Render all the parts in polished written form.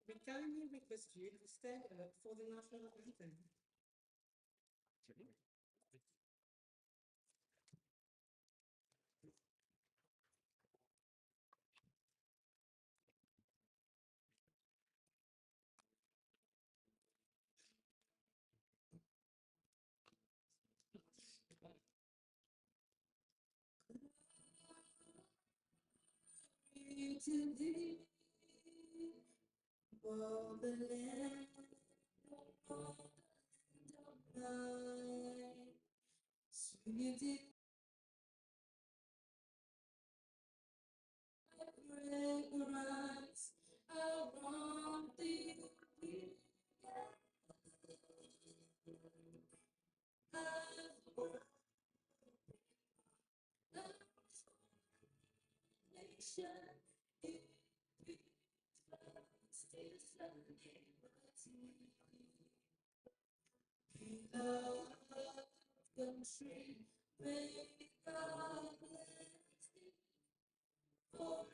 We kindly request you to stand up for the national anthem. To thee, for the land of mine, swinging deep fragrance around thee. Country, may God bless thee forever.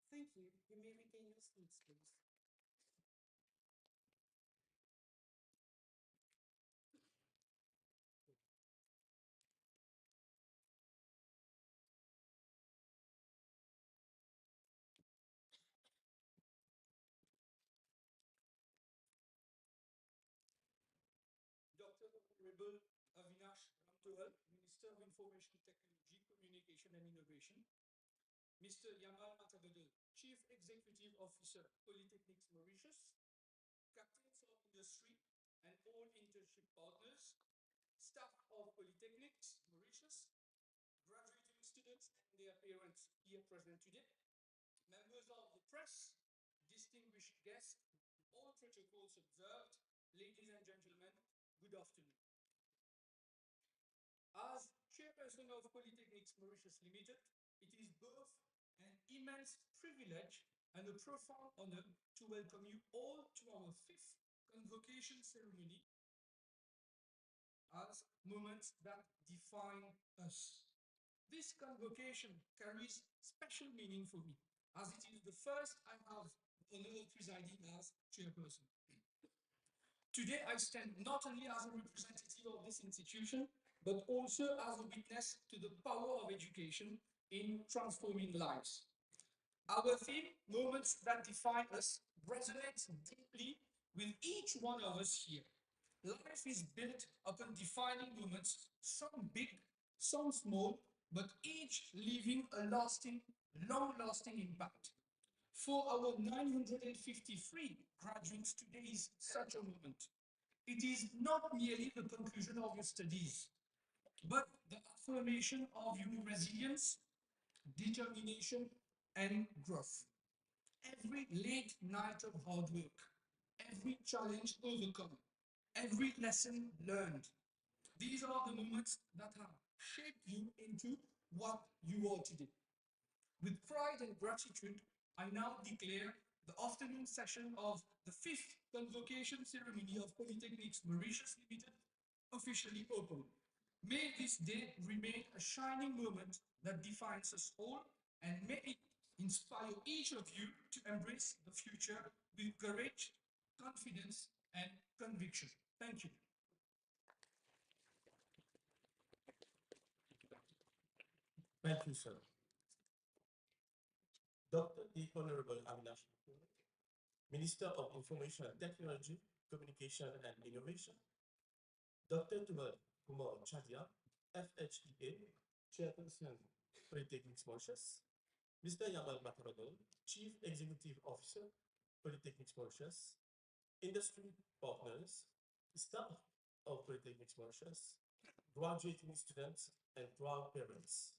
Thank you. You may regain your seats, please. Dr. Honorable Avinash Ramtohal, Minister of Information Technology, Communication and Innovation. Mr. Yamal Matagadal, Chief Executive Officer, Polytechnics Mauritius. Captains of Industry and all internship partners. Staff of Polytechnics Mauritius. Graduating students and their parents here present today. Members of the press, distinguished guests, all protocols observed, ladies and gentlemen, good afternoon. As chairperson of Polytechnics Mauritius Limited, it is both an immense privilege and a profound honor to welcome you all to our 5th convocation ceremony as moments that define us. This convocation carries special meaning for me, as it is the first I have the honor of presiding as chairperson. Today, I stand not only as a representative of this institution, but also as a witness to the power of education in transforming lives. Our theme, Moments That Define Us, resonates deeply with each one of us here. Life is built upon defining moments, some big, some small, but each leaving a lasting, long-lasting impact. For our 953 graduates, today is such a moment. It is not merely the conclusion of your studies, but the affirmation of your resilience, determination, and growth. Every late night of hard work, every challenge overcome, every lesson learned. These are the moments that have shaped you into what you are today. With pride and gratitude, I now declare the afternoon session of the 5th convocation ceremony of Polytechnics Mauritius Limited officially open. May this day remain a shining moment that defines us all, and may it inspire each of you to embrace the future with courage, confidence, and conviction. Thank you. Thank you, sir. Dr. The Honorable Avinash, Minister of Information and Technology, Communication and Innovation, Dr. Tumal Kumar Chadia, FHEA, Chairperson, Polytechnics Mauritius, Mr. Yamal Matarodol, Chief Executive Officer, Polytechnics Mauritius, industry partners, staff of Polytechnics Mauritius, graduating students, and proud parents,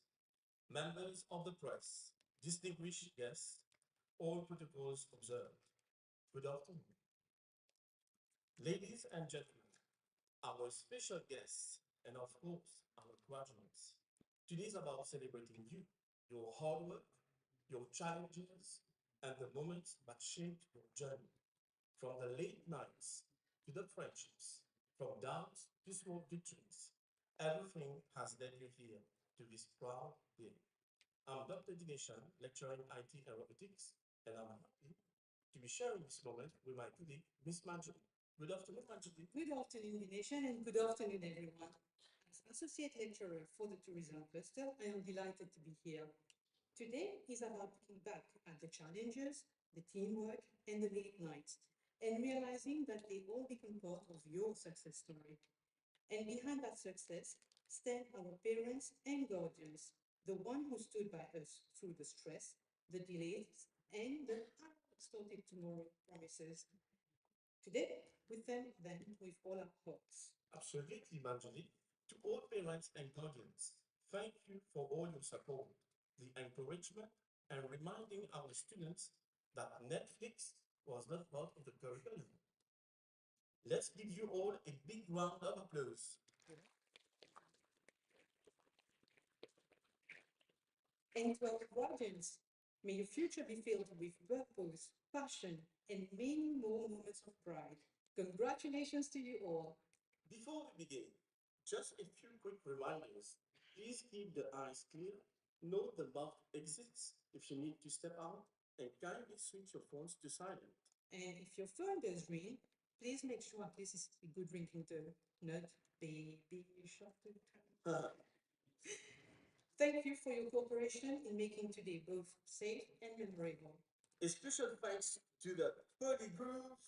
members of the press, distinguished guests, all protocols observed. Good afternoon. Ladies and gentlemen, our special guests, and of course, our graduates. Today is about celebrating you, your hard work, your challenges, and the moments that shaped your journey. From the late nights to the friendships, from doubts to small victories, everything has led you here to this proud day. I'm Dr. Dineshan, lecturer in IT and robotics, and I'm happy to be sharing this moment with my colleague, Miss Manjuli. Good afternoon, Manjuli. Good afternoon, Nation, and good afternoon, everyone. As Associate Lecturer for the Tourism Cluster, I am delighted to be here. Today is about looking back at the challenges, the teamwork, and the late nights, and realizing that they all become part of your success story. And behind that success stand our parents and guardians, the one who stood by us through the stress, the delays, and the started tomorrow promises. Today, we thank them with all our hearts. Absolutely, Manjali. To all parents and guardians, thank you for all your support, the encouragement, and reminding our students that Netflix was not part of the curriculum. Let's give you all a big round of applause. And to our guardians, may your future be filled with purpose, passion, and many more moments of pride. Congratulations to you all. Before we begin, just a few quick reminders. Please keep the eyes clear, note the marked exits if you need to step out, and kindly switch your phones to silent. And if your phone does ring, please make sure this is a good ringing tone, not baby shark. Thank you for your cooperation in making today both safe and memorable. A special thanks to the Pearly Groove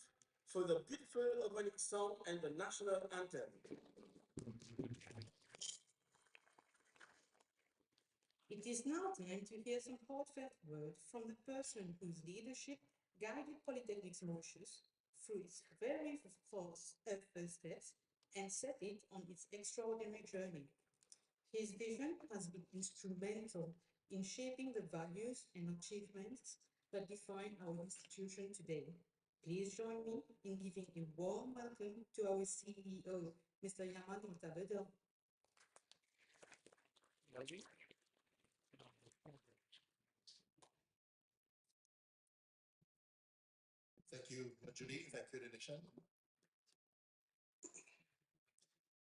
for the beautiful opening song and the national anthem. It is now time to hear some heartfelt words from the person whose leadership guided Polytechnics Mauritius through its very first steps and set it on its extraordinary journey. His vision has been instrumental in shaping the values and achievements that define our institution today. Please join me in giving a warm welcome to our CEO, Mr. Yaman Mutabedel. Thank you, Julie. Thank you, Dinishan.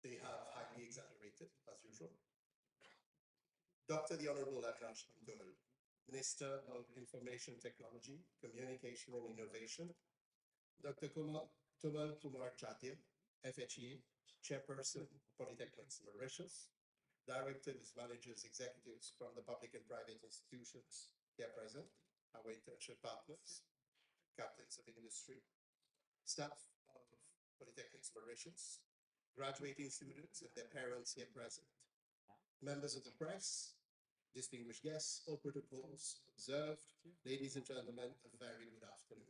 They have highly exaggerated, as usual. Dr. the Honorable Akash Abdul, Minister of Information Technology, Communication and Innovation, Dr. Tumal Kumar Chatia, FHE, Chairperson, Polytechnics Mauritius, Directors, Managers, Executives from the public and private institutions here present, our internship partners, captains of industry, staff of Polytechnics Mauritius, graduating students and their parents here present, members of the press, distinguished guests, all protocols observed. Ladies and gentlemen, a very good afternoon.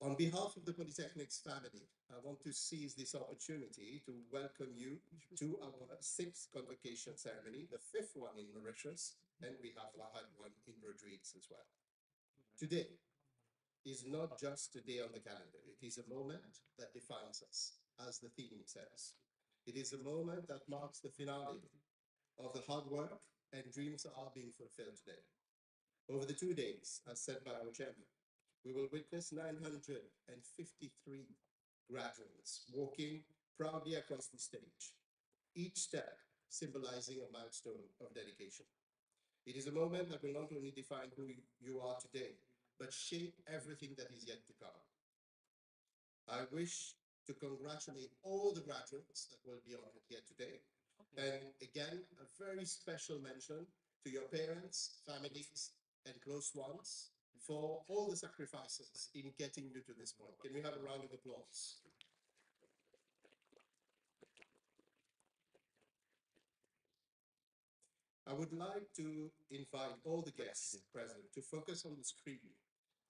On behalf of the Polytechnics family, I want to seize this opportunity to welcome you to our sixth convocation ceremony, the fifth one in Mauritius, and we have had one in Rodrigues as well. Today is not just a day on the calendar. It is a moment that defines us, as the theme says. It is a moment that marks the finale of the hard work and dreams are being fulfilled today. Over the 2 days, as said by our chairman, we will witness 953 graduates walking proudly across the stage, each step symbolizing a milestone of dedication. It is a moment that will not only define who you are today, but shape everything that is yet to come. I wish to congratulate all the graduates that will be honored here today. And again, a very special mention to your parents, families, and close ones for all the sacrifices in getting you to this point. Can we have a round of applause? I would like to invite all the guests present to focus on the screen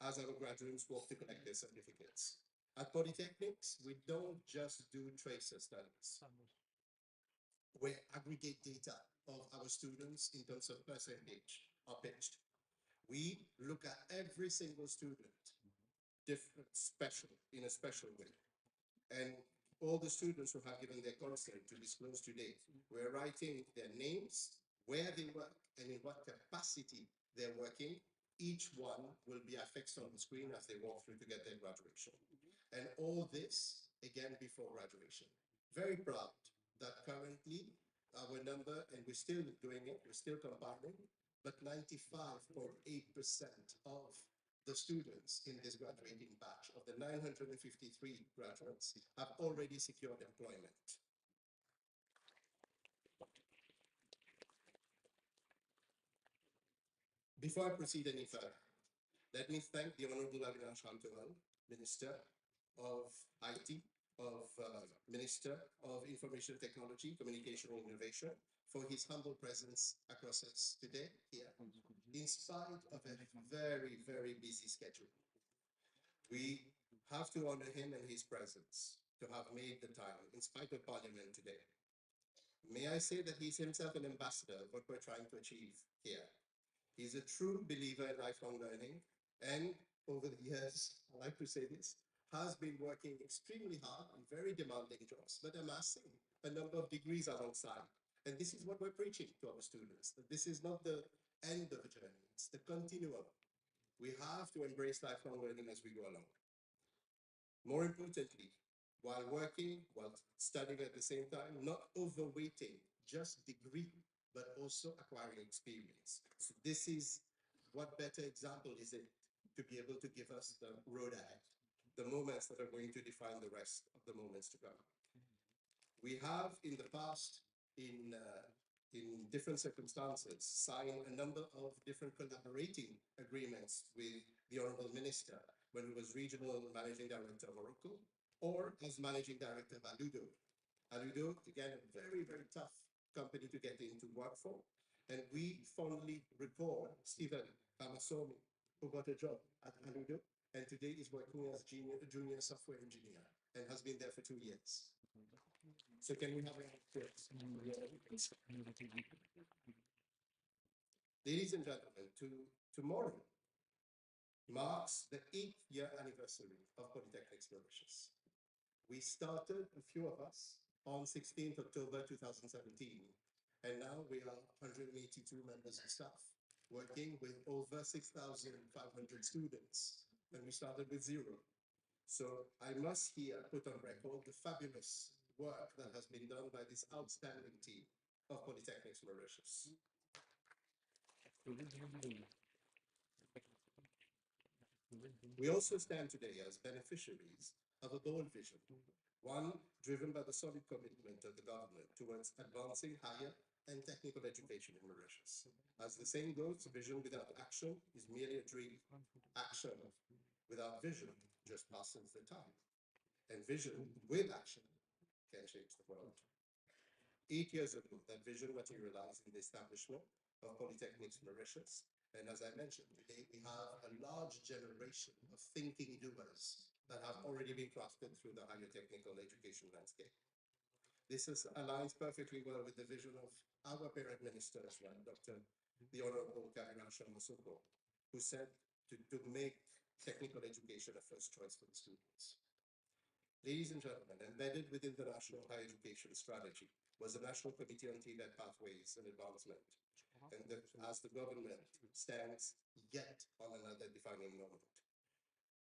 as our graduates walk to collect their certificates. At Polytechnics, we don't just do tracer studies. We aggregate data of our students in terms of percentage are pitched. We look at every single student different, special, in a special way. And all the students who have given their consent to disclose today, we're writing their names, where they work, and in what capacity they're working. Each one will be affixed on the screen as they walk through to get their graduation. And all this, again, before graduation. Very proud that currently our number, and we're still doing it, we're still compiling, but 95.8% of the students in this graduating batch of the 953 graduates have already secured employment. Before I proceed any further, let me thank the Honorable Avinash Hamtoval, Minister of IT, Minister of Information Technology, Communication and Innovation, for his humble presence across us today here, in spite of a very, very busy schedule. We have to honor him and his presence to have made the time in spite of Parliament today. May I say that he's himself an ambassador of what we're trying to achieve here. He's a true believer in lifelong learning, and over the years, I like to say this, has been working extremely hard in very demanding jobs, but amassing a number of degrees alongside. And this is what we're preaching to our students, that this is not the end of a journey, it's the continuum. We have to embrace lifelong learning as we go along. More importantly, while working, while studying at the same time, not overweighting just degree, but also acquiring experience. So this is, what better example is it to be able to give us the road ahead, the moments that are going to define the rest of the moments to come. We have in the past, in different circumstances, signed a number of different collaborating agreements with the Honorable Minister when he was Regional Managing Director of Morocco, or as Managing Director of Aludo. Aludo, again, a very, very tough company to get into work for. And we fondly recall Stephen Kamasomi, who got a job at Aludo, and today is working as junior software engineer and has been there for 2 years. So can we have a quiz? Ladies and gentlemen, tomorrow marks the 8th-year anniversary of Polytechnics Mauritius. We started, a few of us, on 16th October 2017, and now we are 182 members of staff, working with over 6,500 students, and we started with 0. So I must here put on record the fabulous work that has been done by this outstanding team of Polytechnics Mauritius. We also stand today as beneficiaries of a bold vision, one driven by the solid commitment of the government towards advancing higher and technical education in Mauritius. As the saying goes, vision without action is merely a dream. Action without vision just passes the time. And vision with action can change the world. 8 years ago, that vision materialized in the establishment of Polytechnics Mauritius. And as I mentioned, today we have a large generation of thinking doers that have already been crafted through the higher technical education landscape. This aligns perfectly well with the vision of our parent minister as well, the Honorable Kavinash Masoko, who said to make technical education a first choice for the students. Ladies and gentlemen, embedded within the National Higher Education Strategy was the National Committee on T-led Pathways and Advancement. And as the government stands yet on another defining moment,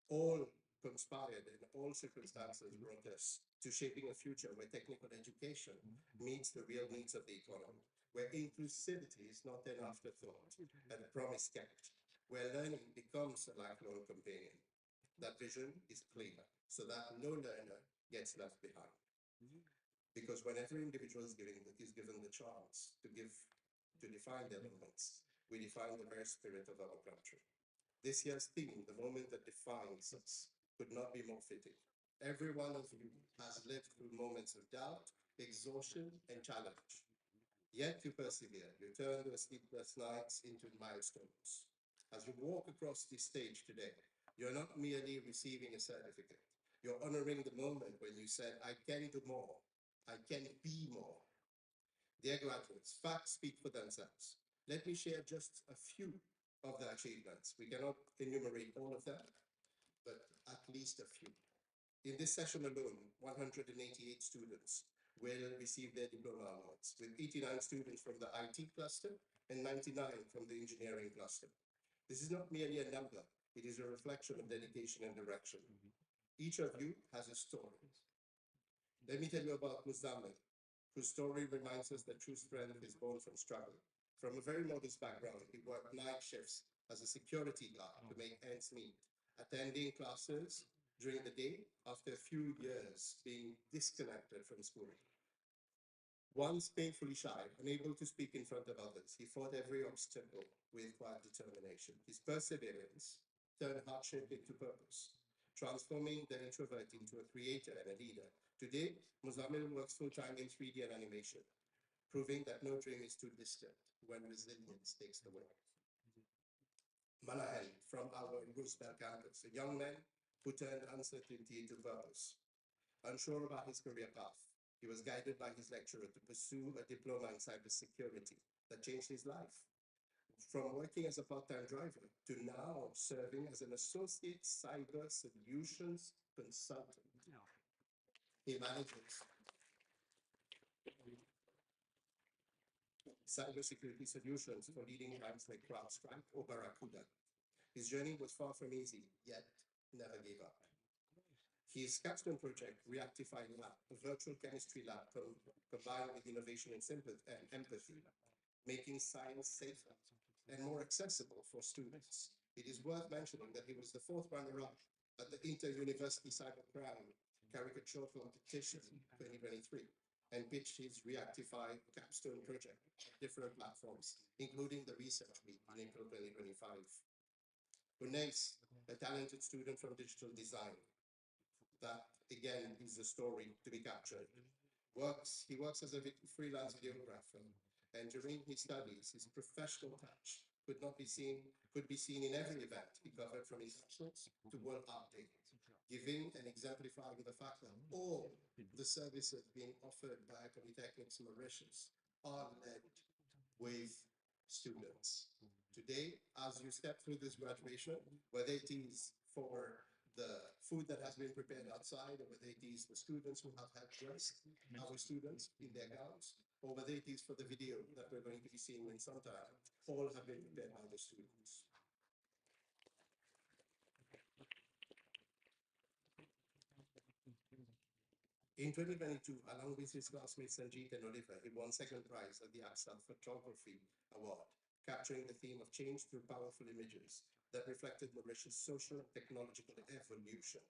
all conspired and all circumstances brought us to shaping a future where technical education meets the real needs of the economy. where inclusivity is not an afterthought and a promise kept, where learning becomes a lifelong companion. That vision is clear, so that no learner gets left behind. Because whenever individual is given the chance to define their moments, we define the very spirit of our country. This year's theme, the moment that defines us, could not be more fitting. Every one of you has lived through moments of doubt, exhaustion, and challenge. Yet you persevere. You turn those sleepless nights into milestones. As you walk across this stage today, you're not merely receiving a certificate. You're honoring the moment when you said, I can do more. I can be more. Dear graduates, facts speak for themselves. Let me share just a few of the achievements. We cannot enumerate all of them, but at least a few. In this session alone, 188 students will receive their diploma awards, with 89 students from the IT cluster and 99 from the engineering cluster. This is not merely a number, it is a reflection of dedication and direction. Each of you has a story. Let me tell you about Muzammil, whose story reminds us that true strength is born from struggle. From a very modest background, he worked night shifts as a security guard to make ends meet, attending classes during the day after a few years being disconnected from school. Once painfully shy, unable to speak in front of others, he fought every obstacle with quiet determination. His perseverance turned hardship into purpose, transforming the introvert into a creator and a leader. Today, Muzammil works full-time in 3D and animation, proving that no dream is too distant when resilience takes the wheel. Manahan from our Roosevelt campus, a young man who turned uncertainty into purpose. Unsure about his career path, he was guided by his lecturer to pursue a diploma in cybersecurity that changed his life. From working as a part-time driver to now serving as an associate cyber solutions consultant. He manages cybersecurity solutions for leading brands like CrowdStrike or Barracuda. His journey was far from easy, yet never gave up. His capstone project, Reactify Lab, a virtual chemistry lab combined with innovation and empathy, making science safer and more accessible for students. It is worth mentioning that he was the fourth runner-up at the Inter-University Cybercrime Caricature Competition 2023 and pitched his Reactify capstone project at different platforms, including the Research Week in April 2025. Unais, a talented student from digital design, that again is a story to be captured. He works as a freelance videographer, and during his studies, his professional touch could be seen in every event he covered, from his lectures to World Update, giving and exemplifying the fact that all the services being offered by Polytechnics Mauritius are led with students. Today, as you step through this graduation, whether it is for the food that has been prepared outside, or whether it is the students who have helped dress our students in their gowns, or whether it is for the video that we're going to be seeing in some time, all have been prepared by the students. In 2022, along with his classmates Sanjeet and Oliver, he won second prize at the AXA Photography Award, capturing the theme of change through powerful images that reflected Mauritius' social and technological evolution.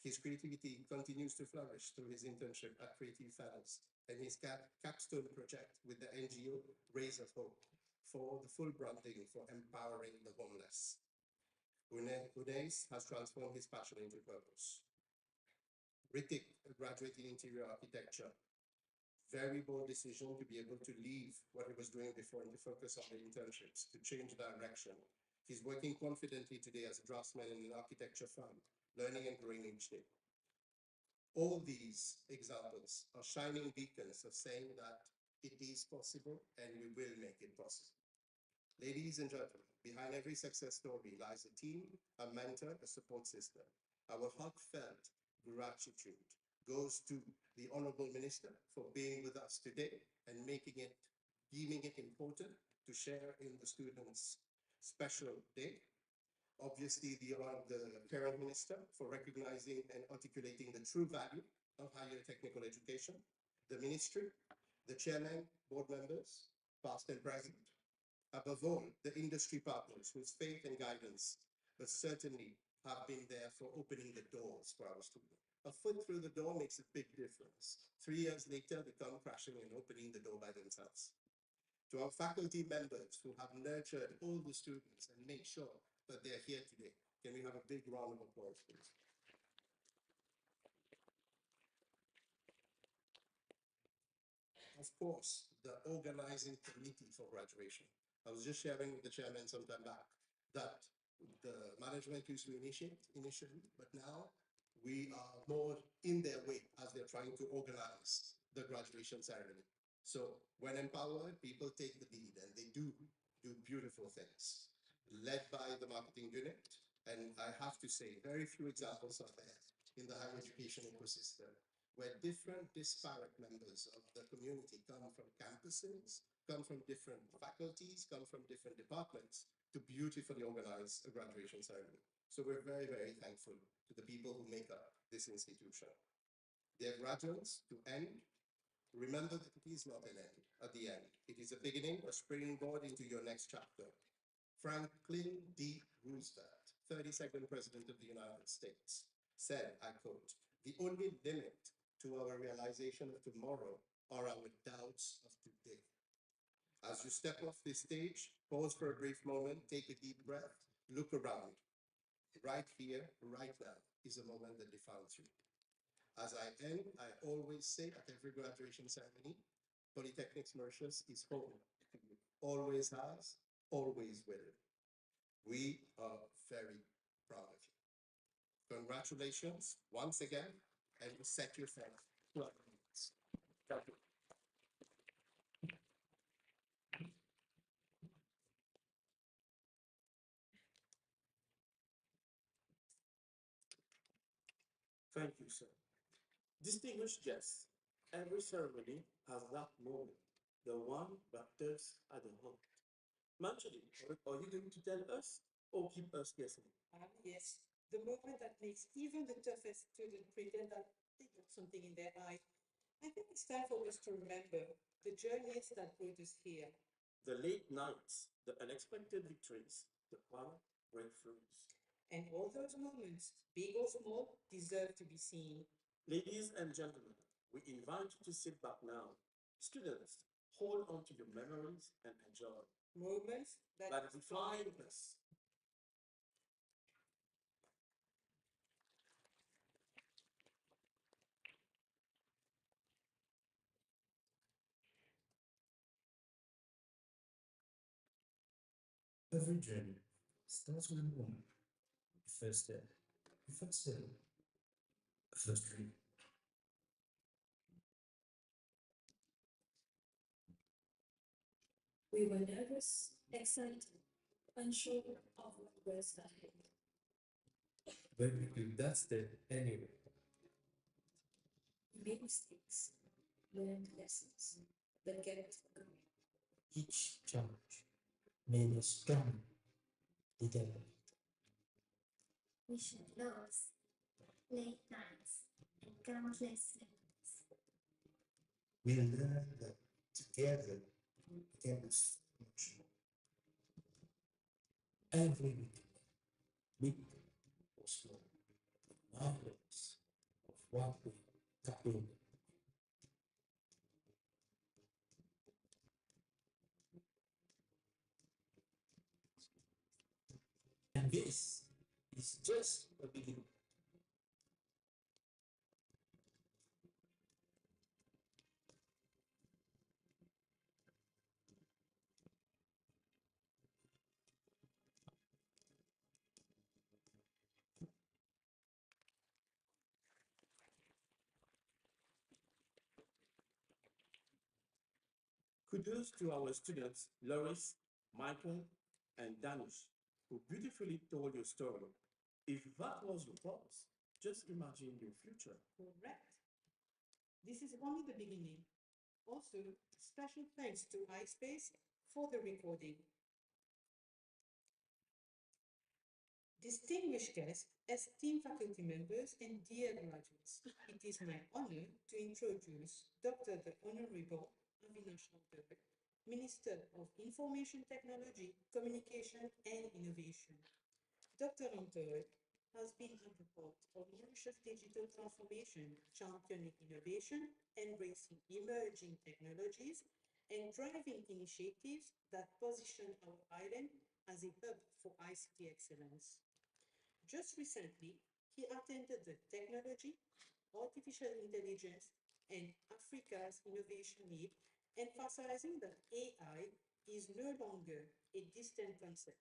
His creativity continues to flourish through his internship at Creative Fellows and his capstone project with the NGO Rays of Hope for the full branding for empowering the homeless. Unais has transformed his passion into purpose. Ritik, a graduate in interior architecture, very bold decision to be able to leave what he was doing before and to focus on the internships, to change direction. He's working confidently today as a draftsman in an architecture firm, learning and growing each day. All these examples are shining beacons of saying that it is possible and we will make it possible. Ladies and gentlemen, behind every success story lies a team, a mentor, a support system. Our heartfelt gratitude goes to the Honorable Minister for being with us today and deeming it important to share in the students' special day. Obviously, the Parent Minister for recognizing and articulating the true value of higher technical education, the Ministry, the chairman, board members, past and present, above all, the industry partners whose faith and guidance, but certainly have been there for opening the doors for our students. A foot through the door makes a big difference. 3 years later, they come crashing and opening the door by themselves. To our faculty members who have nurtured all the students and made sure that they're here today, can we have a big round of applause, please? Of course, the organizing committee for graduation. I was just sharing with the chairman some time back that the management used to initiate initially, but now we are more in their way as they're trying to organize the graduation ceremony. So when empowered, people take the lead and they do beautiful things, led by the marketing unit. And I have to say, very few examples are there in the higher education ecosystem where different disparate members of the community come from campuses, come from different faculties, come from different departments to beautifully organize a graduation ceremony. So we're very, very thankful to the people who make up this institution. Dear graduates, to end, remember that it is not an end at the end. It is a beginning, a springboard into your next chapter. Franklin D. Roosevelt, 32nd President of the United States, said, I quote, "The only limit to our realization of tomorrow are our doubts of today." As you step off this stage, pause for a brief moment, take a deep breath, look around. Right here, right now, is a moment that defines you. As I end, I always say at every graduation ceremony, Polytechnics Mauritius is home to you. Always has, always will. We are very proud of you. Congratulations once again, and set yourself to our limits. Thank you. Thank you, sir. Distinguished guests, every ceremony has that moment, the one that tugs at the heart. Manjali, are you going to tell us or keep us guessing? Yes, the moment that makes even the toughest student pretend that they got something in their eye. I think it's time for us to remember the journeys that brought us here. The late nights, the unexpected victories, the quiet breakthroughs. And all those moments, big or small, deserve to be seen. Ladies and gentlemen, we invite you to sit back now. Students, hold on to your memories and enjoy. Moments That define us. Every journey starts with a moment. The first step, the first step, the first dream. We were nervous, excited, unsure of what was ahead. But we took that step anyway. We made mistakes, learned lessons, but kept going. Each challenge made us stronger together. We shared loves, late nights, and countless memories. We learned that together we can do so much more. Every week, big or small, marvelous of what we tackled. And this is just the beginning. Kudos to our students, Loris, Michael, and Danish, who beautifully told your story. If that was your purpose, just imagine your future. Correct. This is only the beginning. Also, special thanks to iSpace for the recording. Distinguished guests, esteemed faculty members, and dear graduates, it is my honor to introduce Dr. the Honorable Avinash Antoy, Minister of Information Technology, Communication and Innovation. Dr. Antoy has been at the heart of Mauritius digital transformation, championing innovation, embracing emerging technologies, and driving initiatives that position our island as a hub for ICT excellence. Just recently, he attended the Technology, Artificial Intelligence, and Africa's Innovation Week, emphasizing that AI is no longer a distant concept,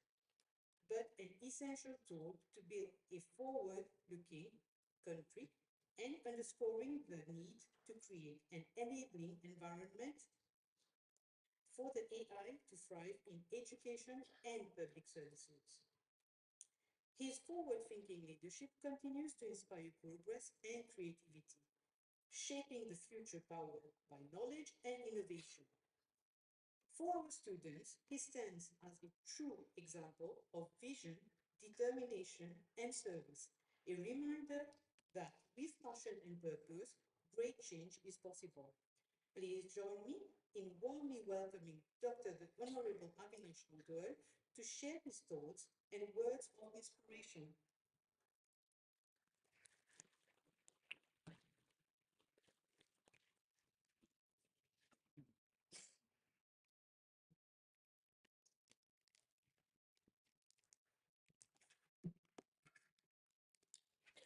but an essential tool to build a forward-looking country and underscoring the need to create an enabling environment for the AI to thrive in education and public services. His forward-thinking leadership continues to inspire progress and creativity, shaping the future powered by knowledge and innovation. For our students, he stands as a true example of vision, determination, and service, a reminder that with passion and purpose, great change is possible. Please join me in warmly welcoming Dr. the Honorable Avinash Montour to share his thoughts and words of inspiration.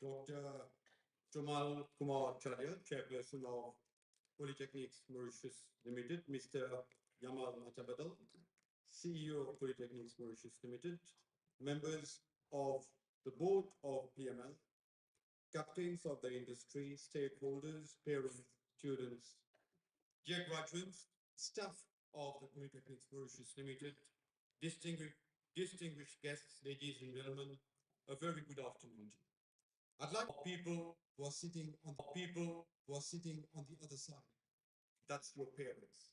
Dr. Jamal Kumar Chadia, Chairperson of Polytechnics Mauritius Limited, Mr. Yamal Matabadal, CEO of Polytechnics Mauritius Limited, members of the board of PML, captains of the industry, stakeholders, parents, students, dear graduates, staff of the Polytechnics Mauritius Limited, distinguished guests, ladies and gentlemen, a very good afternoon. I'd like people who are sitting on the other side. That's your parents.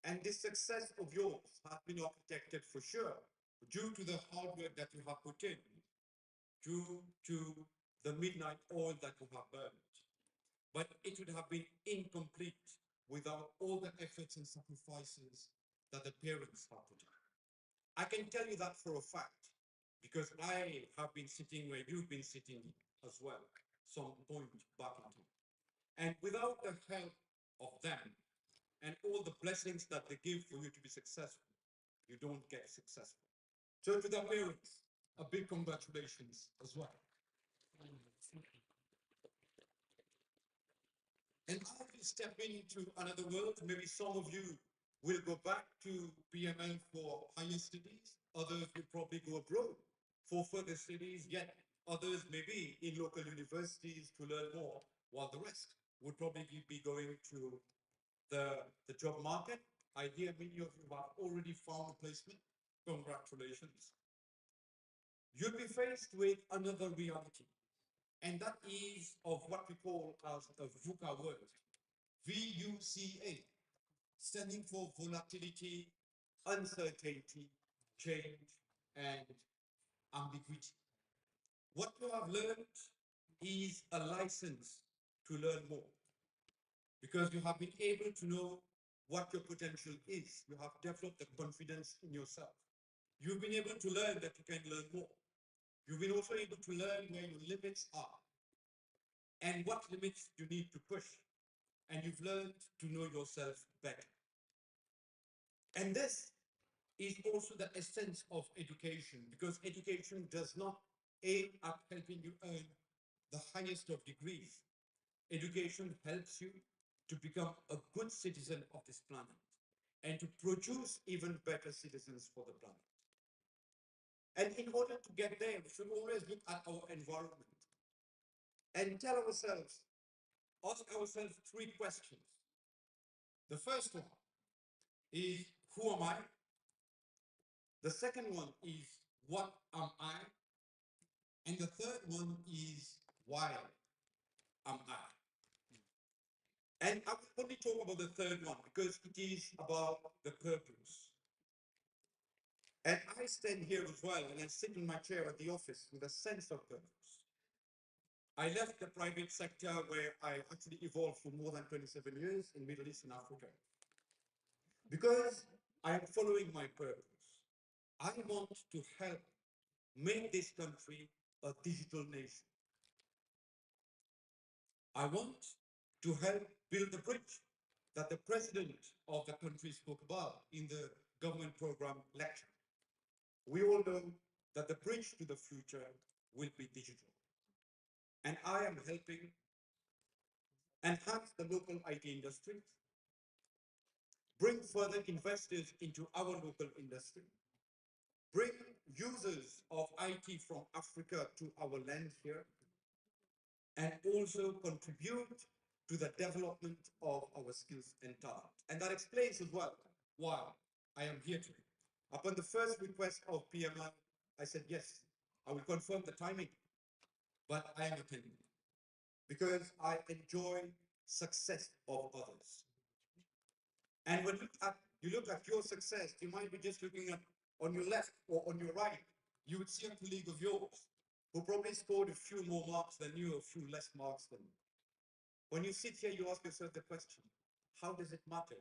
And this success of yours has been architected for sure due to the hard work that you have put in, due to the midnight oil that you have burned. But it would have been incomplete without all the efforts and sacrifices that the parents have put in. I can tell you that for a fact, because I have been sitting where you've been sitting as well, some point back in time. And without the help of them and all the blessings that they give for you to be successful, you don't get successful. So to the parents, a big congratulations as well. And as we step into another world, maybe some of you will go back to PML for higher studies, others will probably go abroad for further studies, yet others maybe in local universities to learn more, while the rest would probably be going to the job market. I hear many of you have already found a placement. Congratulations. You'll be faced with another reality, and that is of what we call as a VUCA word. VUCA, standing for volatility, uncertainty, change, and ambiguity. What you have learned is a license to learn more because you have been able to know what your potential is. You have developed the confidence in yourself. You've been able to learn that you can learn more. You've been also able to learn where your limits are and what limits you need to push. And you've learned to know yourself better. And this is also the essence of education, because education does not aim at helping you earn the highest of degrees. Education helps you to become a good citizen of this planet and to produce even better citizens for the planet. And in order to get there, we should always look at our environment and tell ourselves, ask ourselves three questions. The first one is, who am I? The second one is, what am I? And the third one is, why am I? And I will only talk about the third one because it is about the purpose. And I stand here as well, and I sit in my chair at the office with a sense of purpose. I left the private sector where I actually evolved for more than 27 years in Middle East and Africa. Because I am following my purpose. I want to help make this country a digital nation. I want to help build the bridge that the president of the country spoke about in the government program lecture. We all know that the bridge to the future will be digital. And I am helping enhance the local IT industry, bring further investors into our local industry, bring users of IT from Africa to our land here, and also contribute to the development of our skills and talent. And that explains as well why I am here today. Upon the first request of PMI, I said, yes, I will confirm the timing, but I am attending because I enjoy success of others. And when you look at your success, you might be just looking at on your left or on your right, you would see a colleague of yours who probably scored a few more marks than you, a few less marks than you. When you sit here, you ask yourself the question, how does it matter?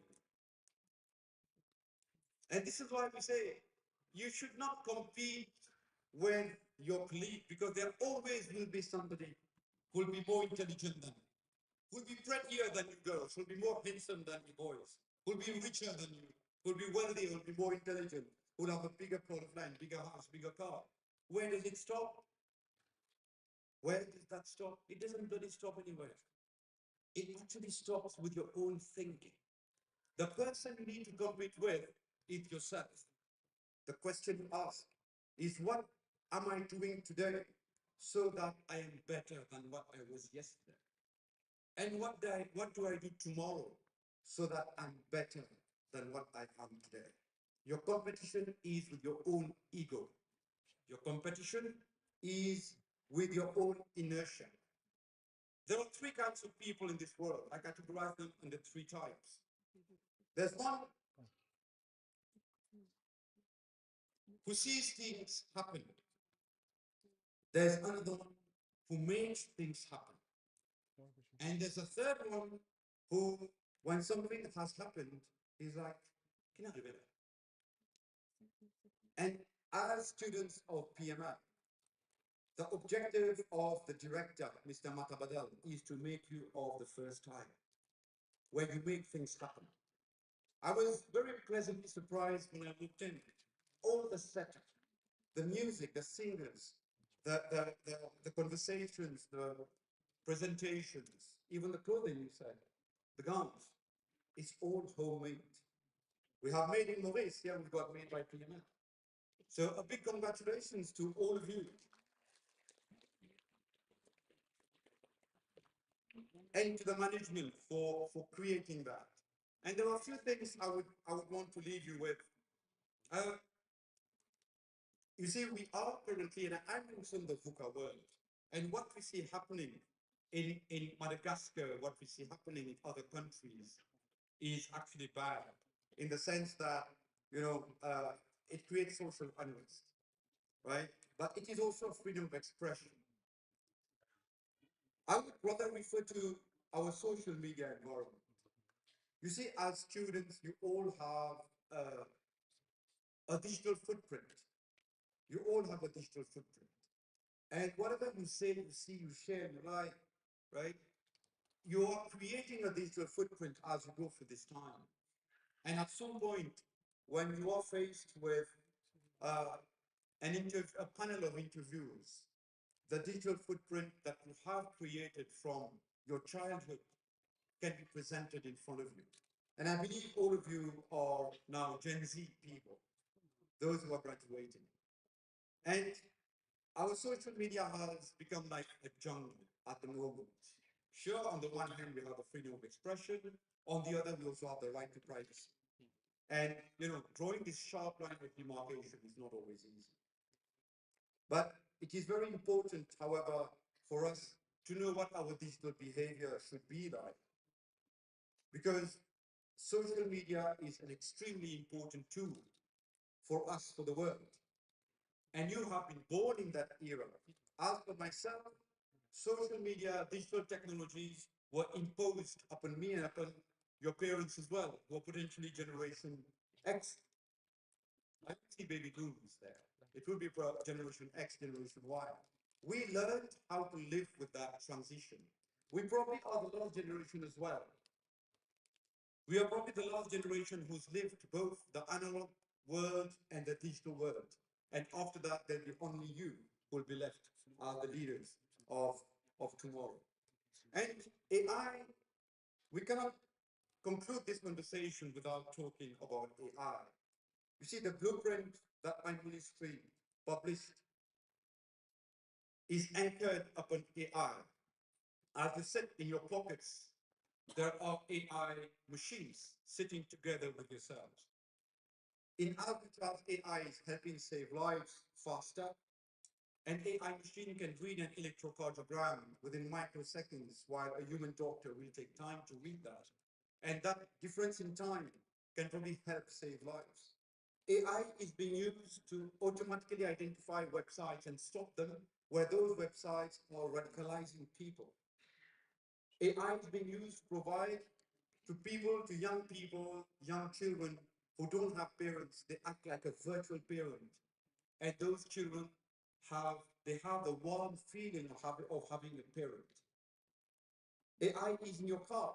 And this is why we say you should not compete with your colleague because there always will be somebody who will be more intelligent than you, who will be prettier than you girls, who will be more handsome than you boys, who will be richer than you, who will be wealthy, who will be more intelligent, who will have a bigger plot of land, bigger house, bigger car. Where does it stop? Where does that stop? It doesn't really stop anywhere. It actually stops with your own thinking. The person you need to compete with is yourself. The question you ask is, what am I doing today so that I am better than what I was yesterday? And what do I do tomorrow so that I'm better than what I am today? Your competition is with your own ego. Your competition is with your own inertia. There are three kinds of people in this world. I categorize them into three types. There's one who sees things happen. There's another one who makes things happen. And there's a third one who, when something has happened, is like, can I do better? And as students of PMI, the objective of the director, Mr. Matabadal, is to make you of the first time, where you make things happen. I was very pleasantly surprised when I looked in. All the setup, the music, the singers, the conversations, the presentations, even the clothing you said, the gowns, it's all homemade. We have made in Maurice, here we've got made by PML. So a big congratulations to all of you. And to the management for creating that. And there are a few things I would want to leave you with. You see, we are currently, and I'm in the VUCA world, and what we see happening in Madagascar, what we see happening in other countries is actually bad, in the sense that, it creates social unrest, right? But it is also freedom of expression. I would rather refer to our social media environment. You see, as students, you all have a digital footprint. You all have a digital footprint. And whatever you say, you see, you share, you like, right? You are creating a digital footprint as you go through this time. And at some point, when you are faced with a panel of interviews, the digital footprint that you have created from your childhood can be presented in front of you. And I believe all of you are now Gen Z people, those who are graduating. And our social media has become like a jungle at the moment. Sure, on the one hand, we have the freedom of expression. On the other, we also have the right to privacy. And, drawing this sharp line of demarcation is not always easy. But it is very important, however, for us to know what our digital behavior should be like. Because social media is an extremely important tool for us, for the world. And you have been born in that era. As for myself, social media, digital technologies were imposed upon me and upon your parents as well, who are potentially Generation X. I don't see baby boomers there. It will be Generation X, Generation Y. We learned how to live with that transition. We probably are the last generation as well. We are probably the last generation who's lived both the analog world and the digital world. And after that, there'll be only you who will be left as the leaders of tomorrow. And AI, we cannot conclude this conversation without talking about AI. You see, the blueprint that my ministry published is anchored upon AI. As you sit in your pockets, there are AI machines sitting together with yourselves. In Alcatraz, AI is helping save lives faster. An AI machine can read an electrocardiogram within microseconds, while a human doctor will take time to read that. And that difference in time can probably help save lives. AI is being used to automatically identify websites and stop them where those websites are radicalizing people. AI is being used to provide to people, to young people, young children who don't have parents. They act like a virtual parent. And those children have the warm feeling of having a parent. AI is in your car.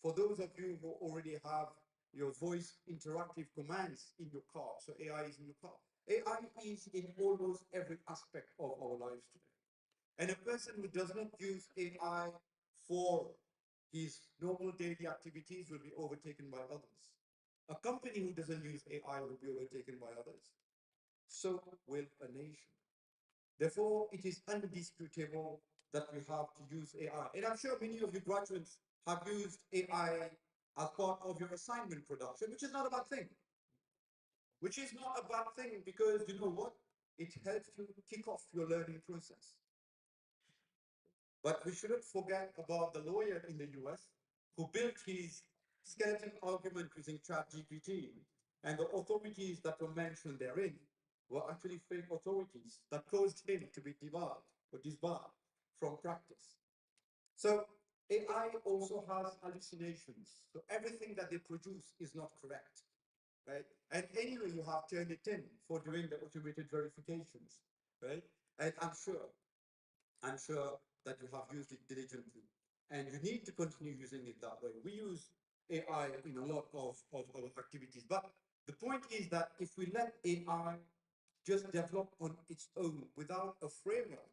For those of you who already have your voice interactive commands in your car, so AI is in your car. AI is in almost every aspect of our lives today. And a person who does not use AI for his normal daily activities will be overtaken by others. A company who doesn't use AI will be overtaken by others. So will a nation. Therefore, it is undisputable that we have to use AI. And I'm sure many of you graduates have used AI as part of your assignment production, which is not a bad thing. Which is not a bad thing because you know what? It helps you kick off your learning process. But we shouldn't forget about the lawyer in the US who built his skeleton argument using ChatGPT, and the authorities that were mentioned therein were actually fake authorities that caused him to be disbarred from practice. So AI also has hallucinations. So everything that they produce is not correct, right? And anyway, you have turned it in for doing the automated verifications, right? And I'm sure that you have used it diligently, and you need to continue using it that way. We use AI in a lot of our activities, but the point is that if we let AI just develop on its own without a framework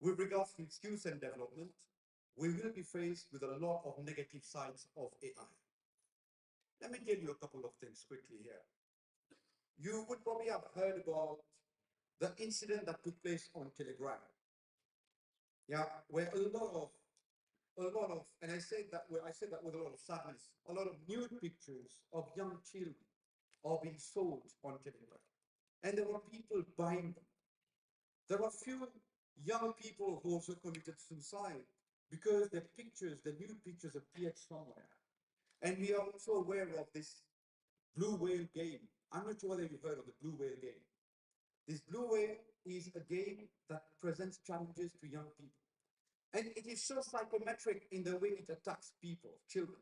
with regards to its use and development, we will be faced with a lot of negative sides of AI. Let me tell you a couple of things quickly here. You would probably have heard about the incident that took place on Telegram. Yeah, where and I say that with a lot of sadness, a lot of nude pictures of young children are being sold on Telegram. And there are people buying them. There are few young people who also committed suicide because their nude pictures appeared somewhere. And we are also aware of this blue whale game. I'm not sure whether you've heard of the blue whale game. This blue whale is a game that presents challenges to young people. And it is so psychometric in the way it attacks people, children.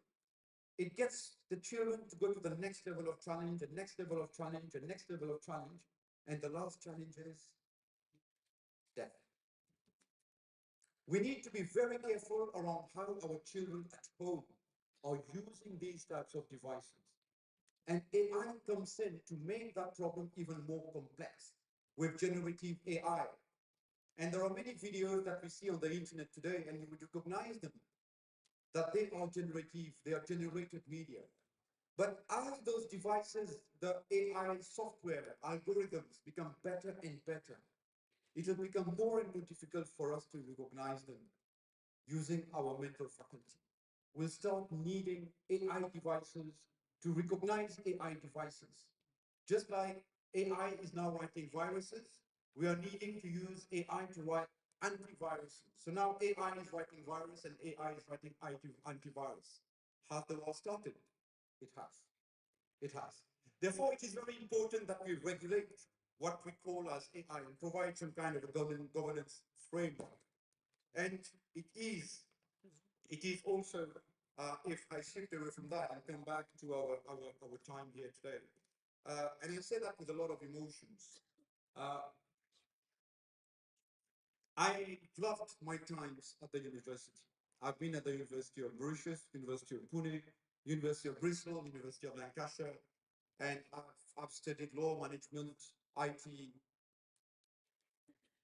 It gets the children to go to the next level of challenge, the next level of challenge, the next level of challenge. And the last challenge is death. We need to be very careful around how our children at home are using these types of devices. And AI comes in to make that problem even more complex with generative AI. And there are many videos that we see on the internet today, and you would recognize them, that they are generated media. But as those devices, the AI software, algorithms become better and better, it will become more and more difficult for us to recognize them using our mental faculty. We'll start needing AI devices to recognize AI devices. Just like AI is now writing viruses, we are needing to use AI to write antiviruses. So now AI is writing virus and AI is writing antivirus. Has the war started? It has. It has. Therefore, it is very important that we regulate what we call as AI and provide some kind of a governance framework. And it is it is also, if I shift away from that and come back to our time here today, and I say that with a lot of emotions. I loved my times at the university. I've been at the University of Mauritius, University of Pune, University of Bristol, University of Lancashire, and I've studied law, management, IT,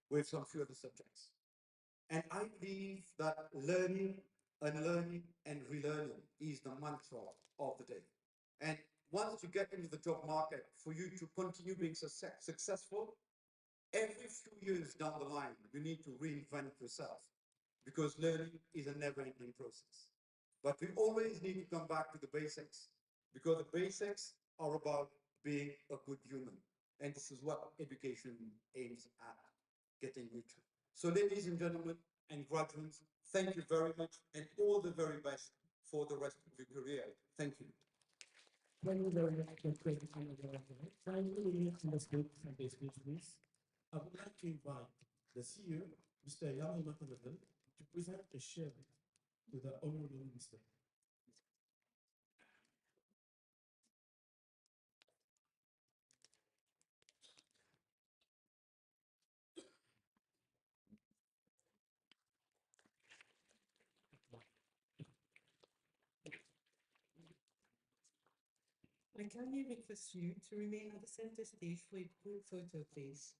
with some few other subjects. And I believe that learning, unlearning, and relearning is the mantra of the day. And once you get into the job market, for you to continue being successful, every few years down the line, you need to reinvent yourself because learning is a never-ending process. But we always need to come back to the basics because the basics are about being a good human. And this is what education aims at getting you to. So ladies and gentlemen and graduates, thank you very much and all the very best for the rest of your career. Thank you. Thank you very much for taking time to finally, we need to speak from this speech, please. I would like to invite the CEO, Mr. Yami Matanadal, to present a share to the Honorable Minister. I kindly request you to remain at the center stage for a group photo, please.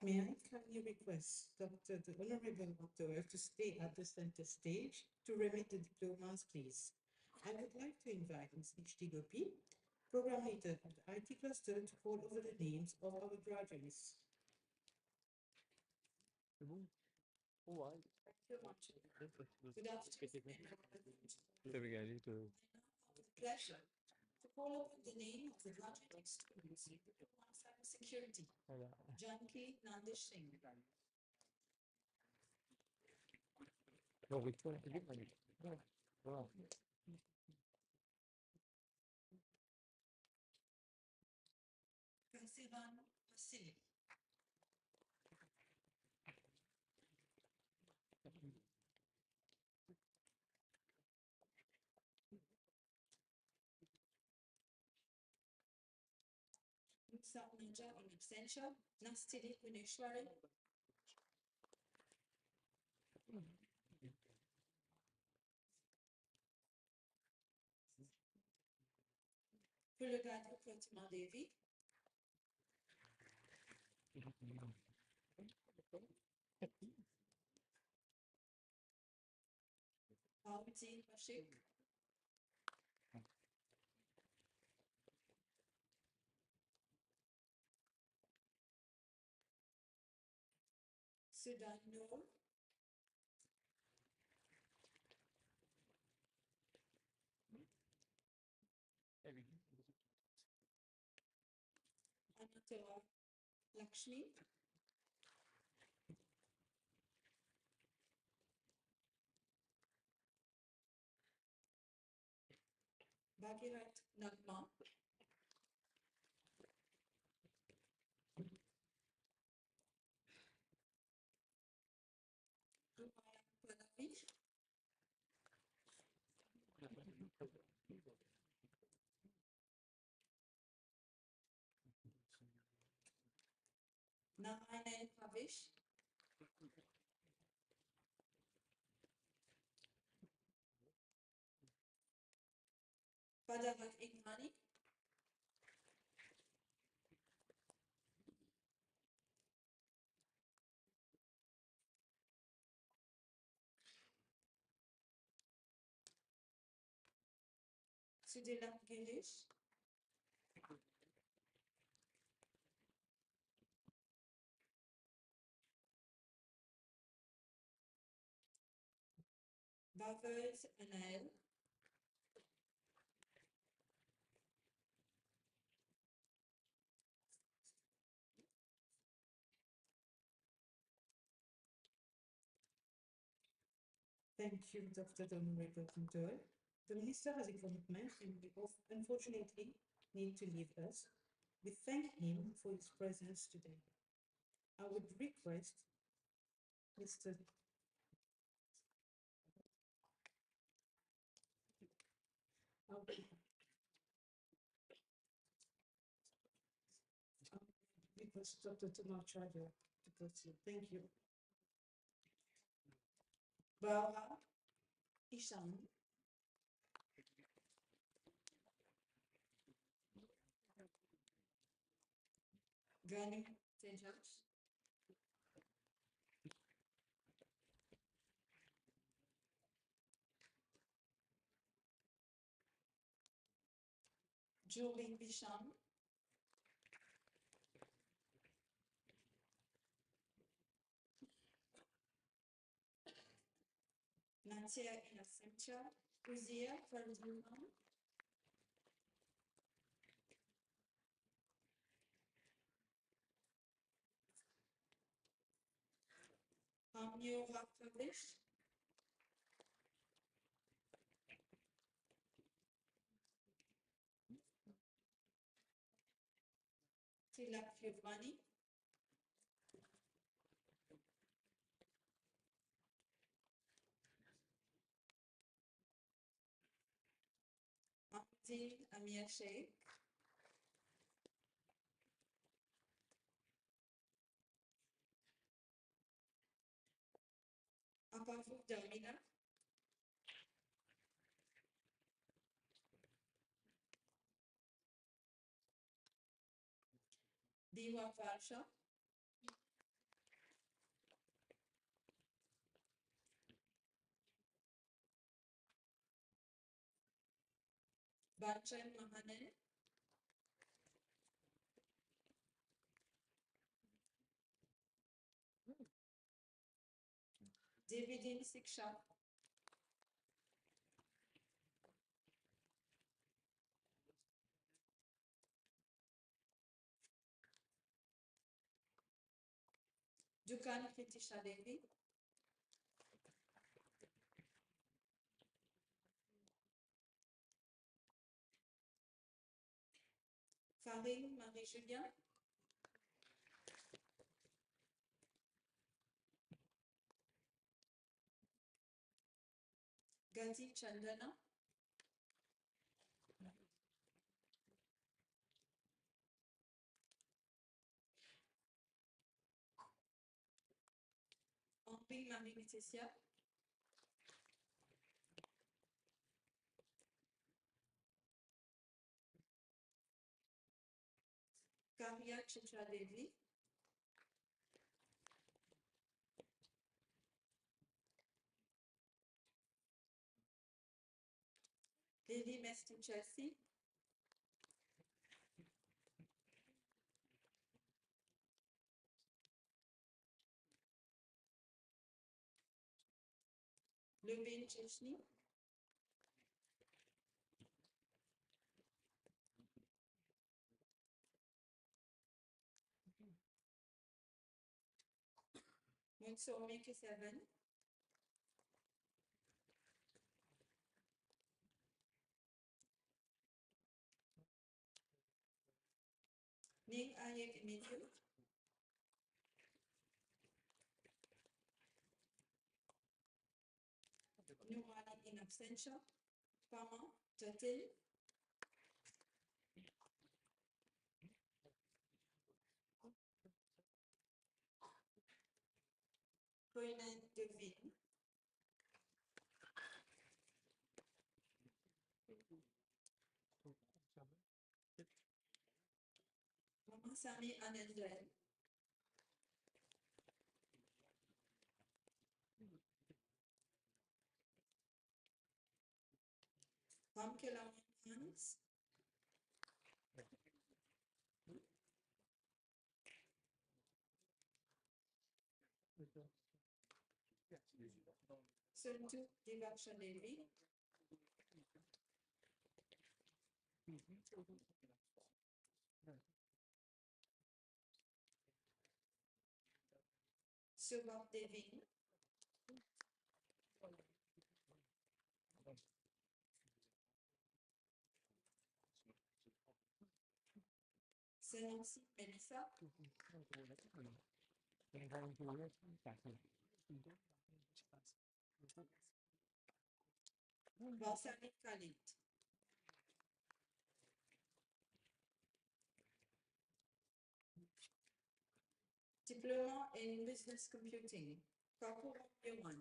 May I kindly request the Honorable Doctor to stay at the center stage to remit the diplomas, please. I would like to invite Ms. Ishti Gopi, Program Leader of the IT Cluster, to call over the names of our graduates. Thank you much. Good afternoon. With pleasure to call over the name of the graduating students on cybersecurity, Janki Nandish Singh. Kasivan Vasili. Musa Naja in absentia, Nastili Guneshwari. Pulagadu Pratima Devi. Hamzin Bashik. Sudan Noor. Anatara Lakshmi. Bhagirat Nagma. Umaya Panavi. Narayan Pavish. Padavat Ingmani. Sudilam Girish. Bhavers Anil. Thank you, Dr. Donovan Toy. The minister has a commitment and we unfortunately need to leave us. We thank him for his presence today. I would request Mr. I would request Dr. Thomas Chadia to proceed. Thank you. Barbara Isham. Ganu Tejas. Julie Bisham. Natia Inacentia. Uzia Ferdinand. Amio Rafavish. Tilak Fiovani. Amti Amir Sheikh. Apafu Damina. Diwa Varsha. Banchan Mahane. Davidin Siksha. Dukan Kritisha Devi. Farid Marie-Julien. Gati Chandana. Henri Marie Laetitia. Karia Chitra Devi. Lily Mestin Chelsea. Lubin Chechny. Mutsomi Kesavan. Ning Ayek Emilio. Numali in absentia. Pama Jatil. Koinan Devine. Mama Sami Anandel. Hamkelam Hans. Suntu Divaksha Devi. Subhav Devine. Senancy Melissa, Balsamic Khalid, Diploma in Business Computing, Kakura Yewan,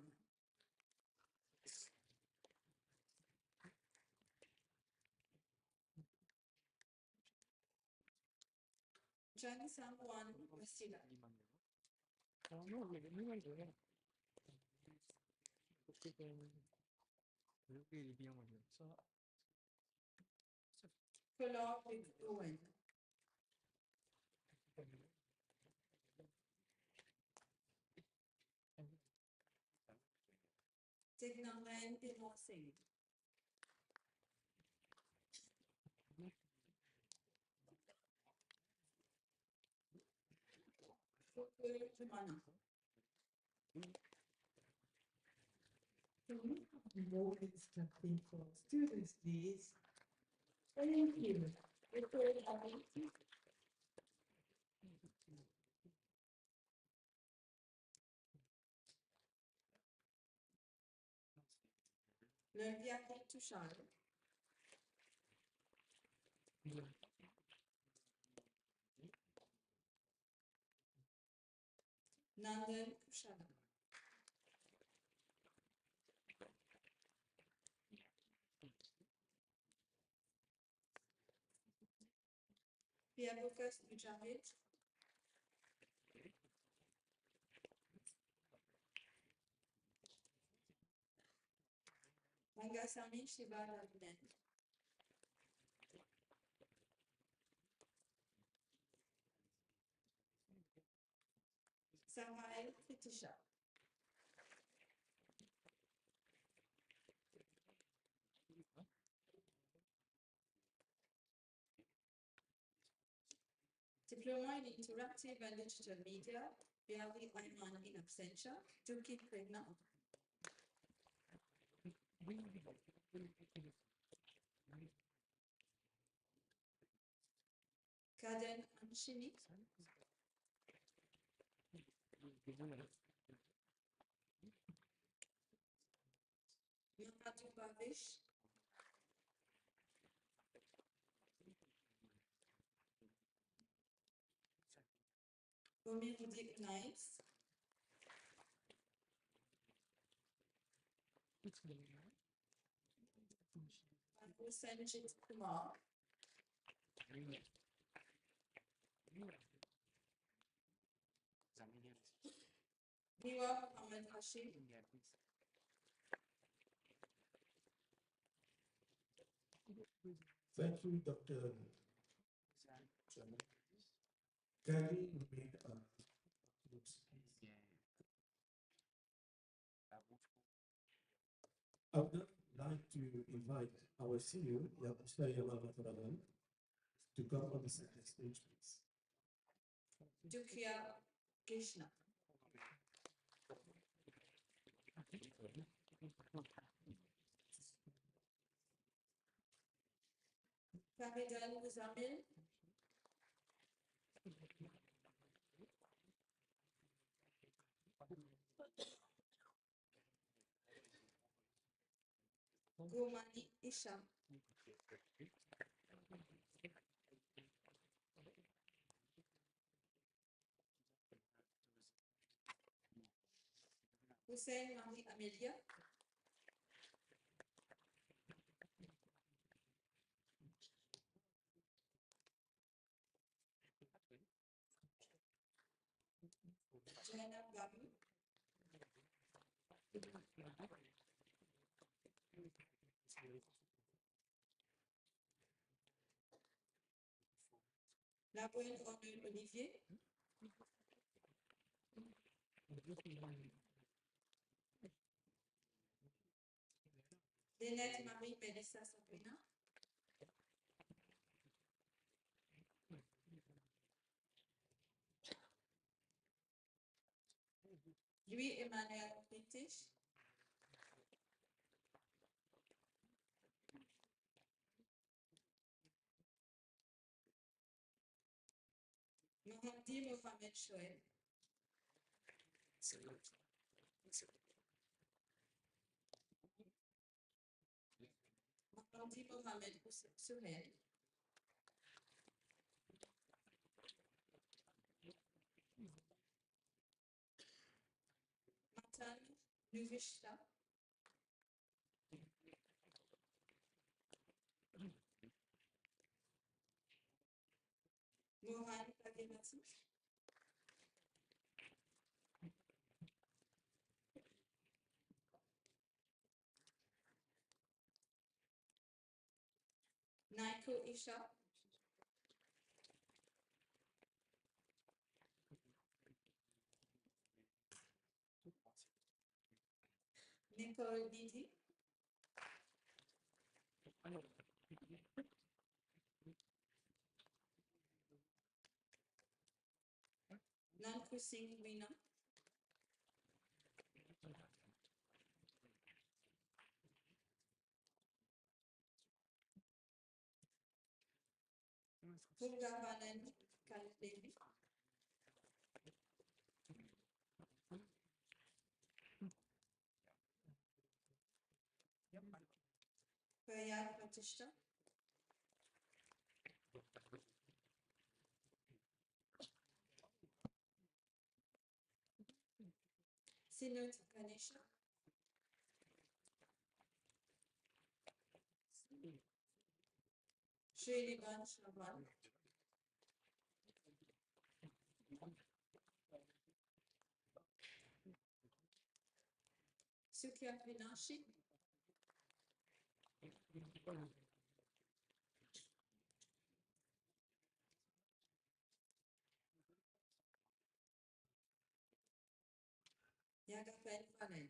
Chan Sang-wan Masila, Kola Vic Owen, Tignaman Pino Singh, Fukur Jumana. Can we have more instructing for students, please? Thank you. Lurviaki Tushar, Nandan Kushala, Piabukas Mujahid, Mangasami Shivadabnen, Samael Kritisha, Diploma in Interactive and Digital Media, Biavi Ayman in absentia, Duki Pregna, Kaden Anshini, Yapatu Bavish, Bomirudi Knives, Sanjit Kumar, Niwa Ahmed Hashim, Thank you, Dr. Chairman. Kindly make a I would now like to invite our senior, Mr. Yamavataraman, to come on the center stage, please. Dukia Krishna, Faridan Muzamil, Gumani Isha, Hussein Marie Amelia, Jaina Babu, Laboine Honor Olivier, Lynette Marie Melissa Sabrina, Louis Emmanuel British, Mahdi Mohamed Shoaib. Mahdi Mohamed Suhail. Matan Nuvishta. Mohan Kalimati. Naiko Isha. Nicole Didi. Nanku Singh Meena. Purgavanand Kaldevi. Prayag Pratishta. Sinut Ganesha. Shrinivan Shravan. Sukya Vinashi. Yagapen Vanen.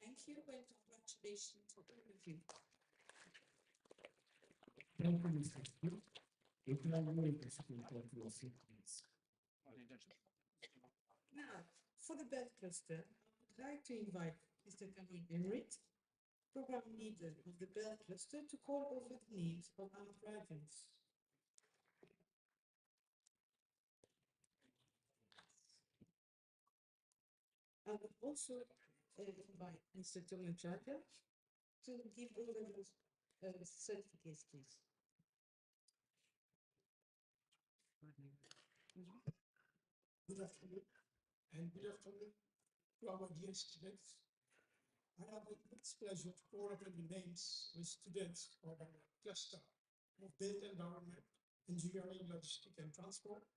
Thank you and congratulations to all of you. Thank you, Mr. Q. If you are willing to speak what you will say, please. Now, for the belt cluster, I would like to invite Mr. Cameron Emmerich, program leader of the belt cluster, to call over the names of our graduates. I would also invite Mr. Thomas Chacha to give over those certificates, please. Good afternoon, and good afternoon to our dear students. I have the immense pleasure to call upon the names of students of our cluster of built environment, engineering, logistics, and transport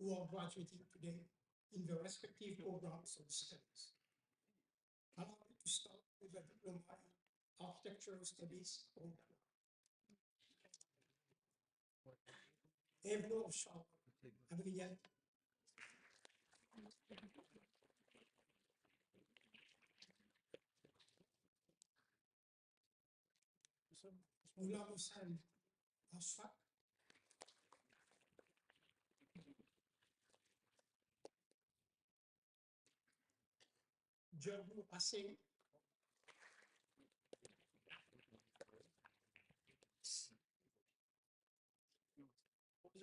who are graduating today in their respective programs of studies. Allow me to start with the diploma in architectural studies program. Evlo Shaw, Adrien. Ghulam Hussain Ashfaq. Jordu Assing.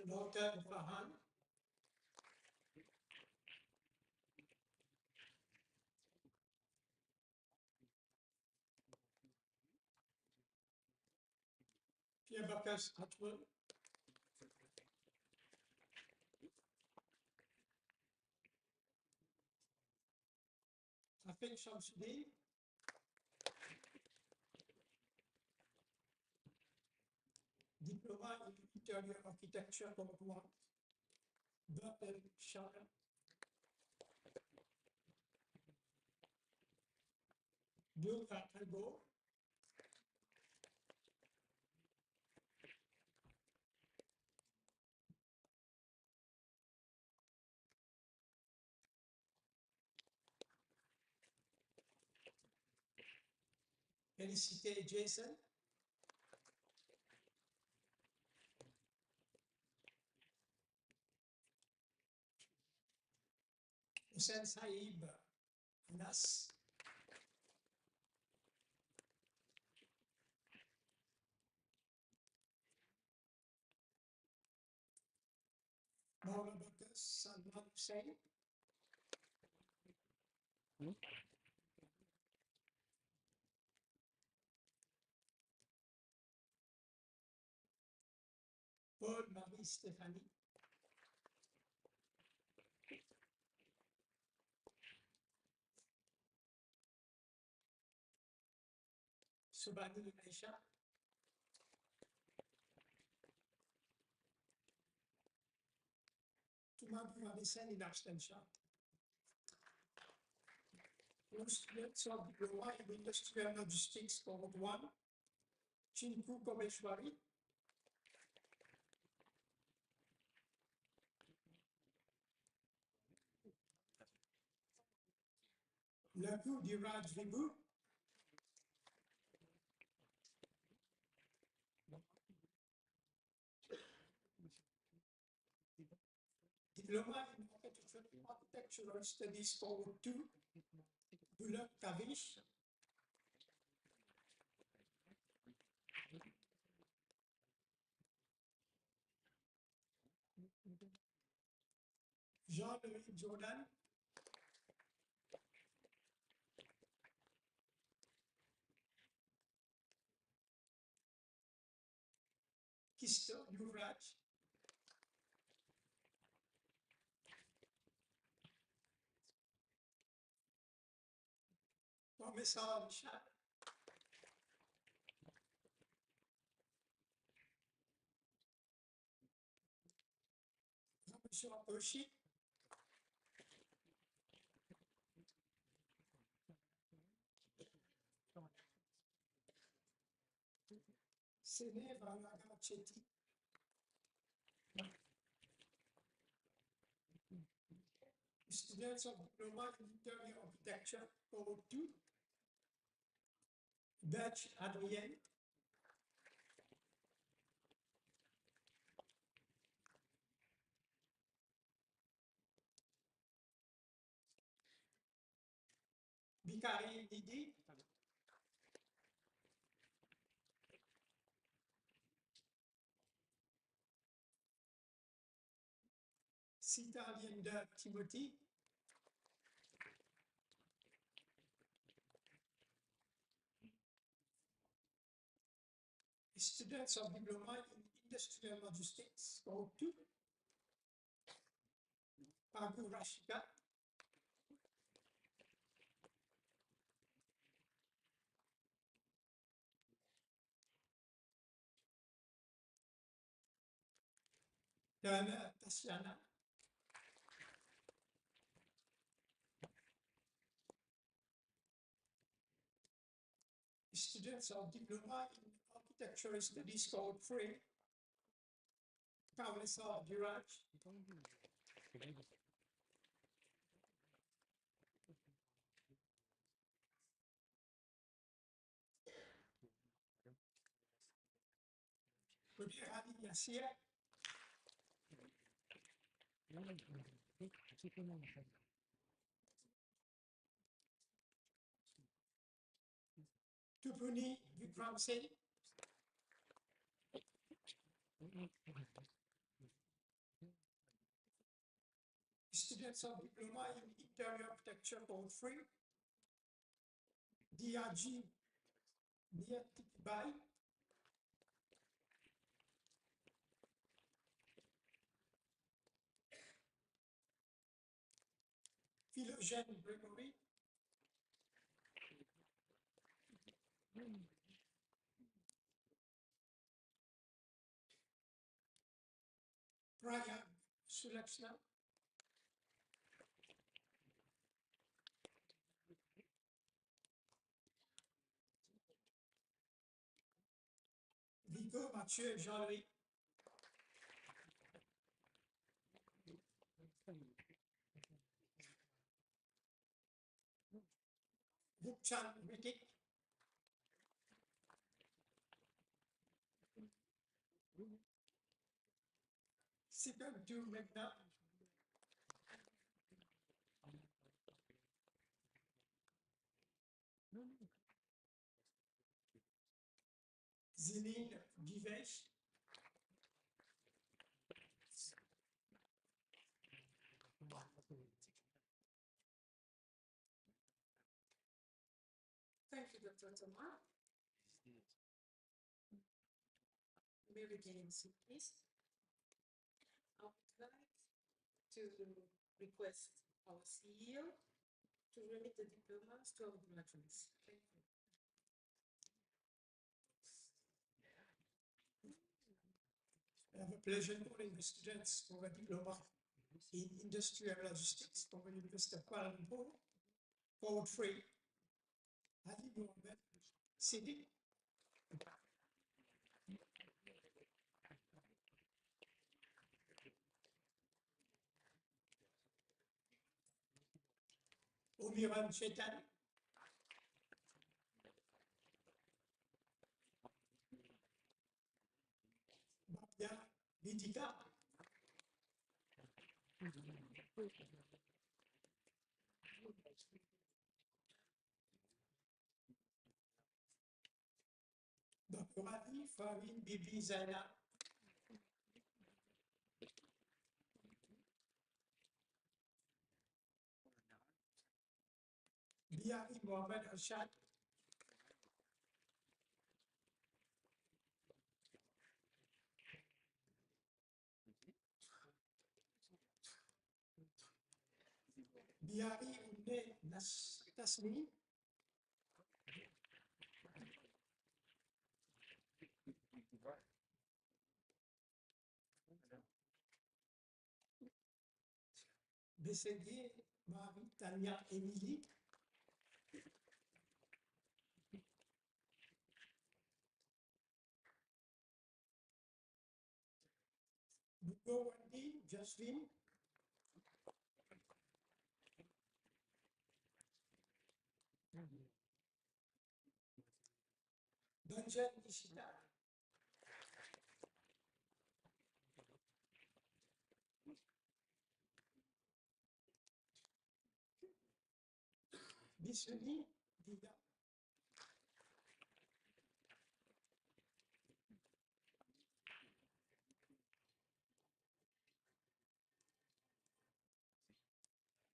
Dr. Fahan. Pierre Bacchus Atwell. Afek Shamsuddin. Diploma in Interior Architecture Part 1. Bertel Shara. Durga Albo. Félicité Jason. Hussein Saïb Anas. Maulana Salman Hussein. Paul-Marie Stéphanie. Subani Aisha. Tumadu Rabisen in abstention. No students of diploma in industrial logistics code 1. Chinku Komeshwari. Lagu Diraj Vibhu. Diploma in Architectural Studies code 2. Bulak Kavish. Jean-Louis Jordan. Kisto Yuvraj. Professor Richard. Professor Oshi. Sene Vanaga Chetty. Students of Diploma in Interior Architecture code 2. Dutch Adrien. Bikari Didi. Sita Linda Timothy. Students of Diploma in Industrial Logistics code 2. Pagu Rashika. Dana Tasyana. Students of Diploma in Architectural Studies code 3. Professor Diraj. Kudihani Yasir. Tupuni Vikram Singh. Students of Diploma in Interior Architecture code 3. DRG Niatikbai. Philogène Gregory. Prayag Sulakshna. Vigo Mathieu Jean-Louis. Bookchan Ritik. Sikam Du Megna. Zinine Givesh. Dr. Thomas. May we begin, please? I would like to request our CEO to remit the diplomas to our graduates. Thank you. I have a pleasure calling the students for a diploma in industrial logistics from the University of Kuala Lumpur, code 3, Ali Mohammed Siddiq. Omiran Chetan. Babia Bitika. Dr. Ali Farin Bibi Zainab. Biari Mohammed Arshad. Biari Unne Tasmi. Bessédier Marie Tania Émilie. Bugo Wendy Jocelyn. Dungeon Ishida. Bisuni Dida.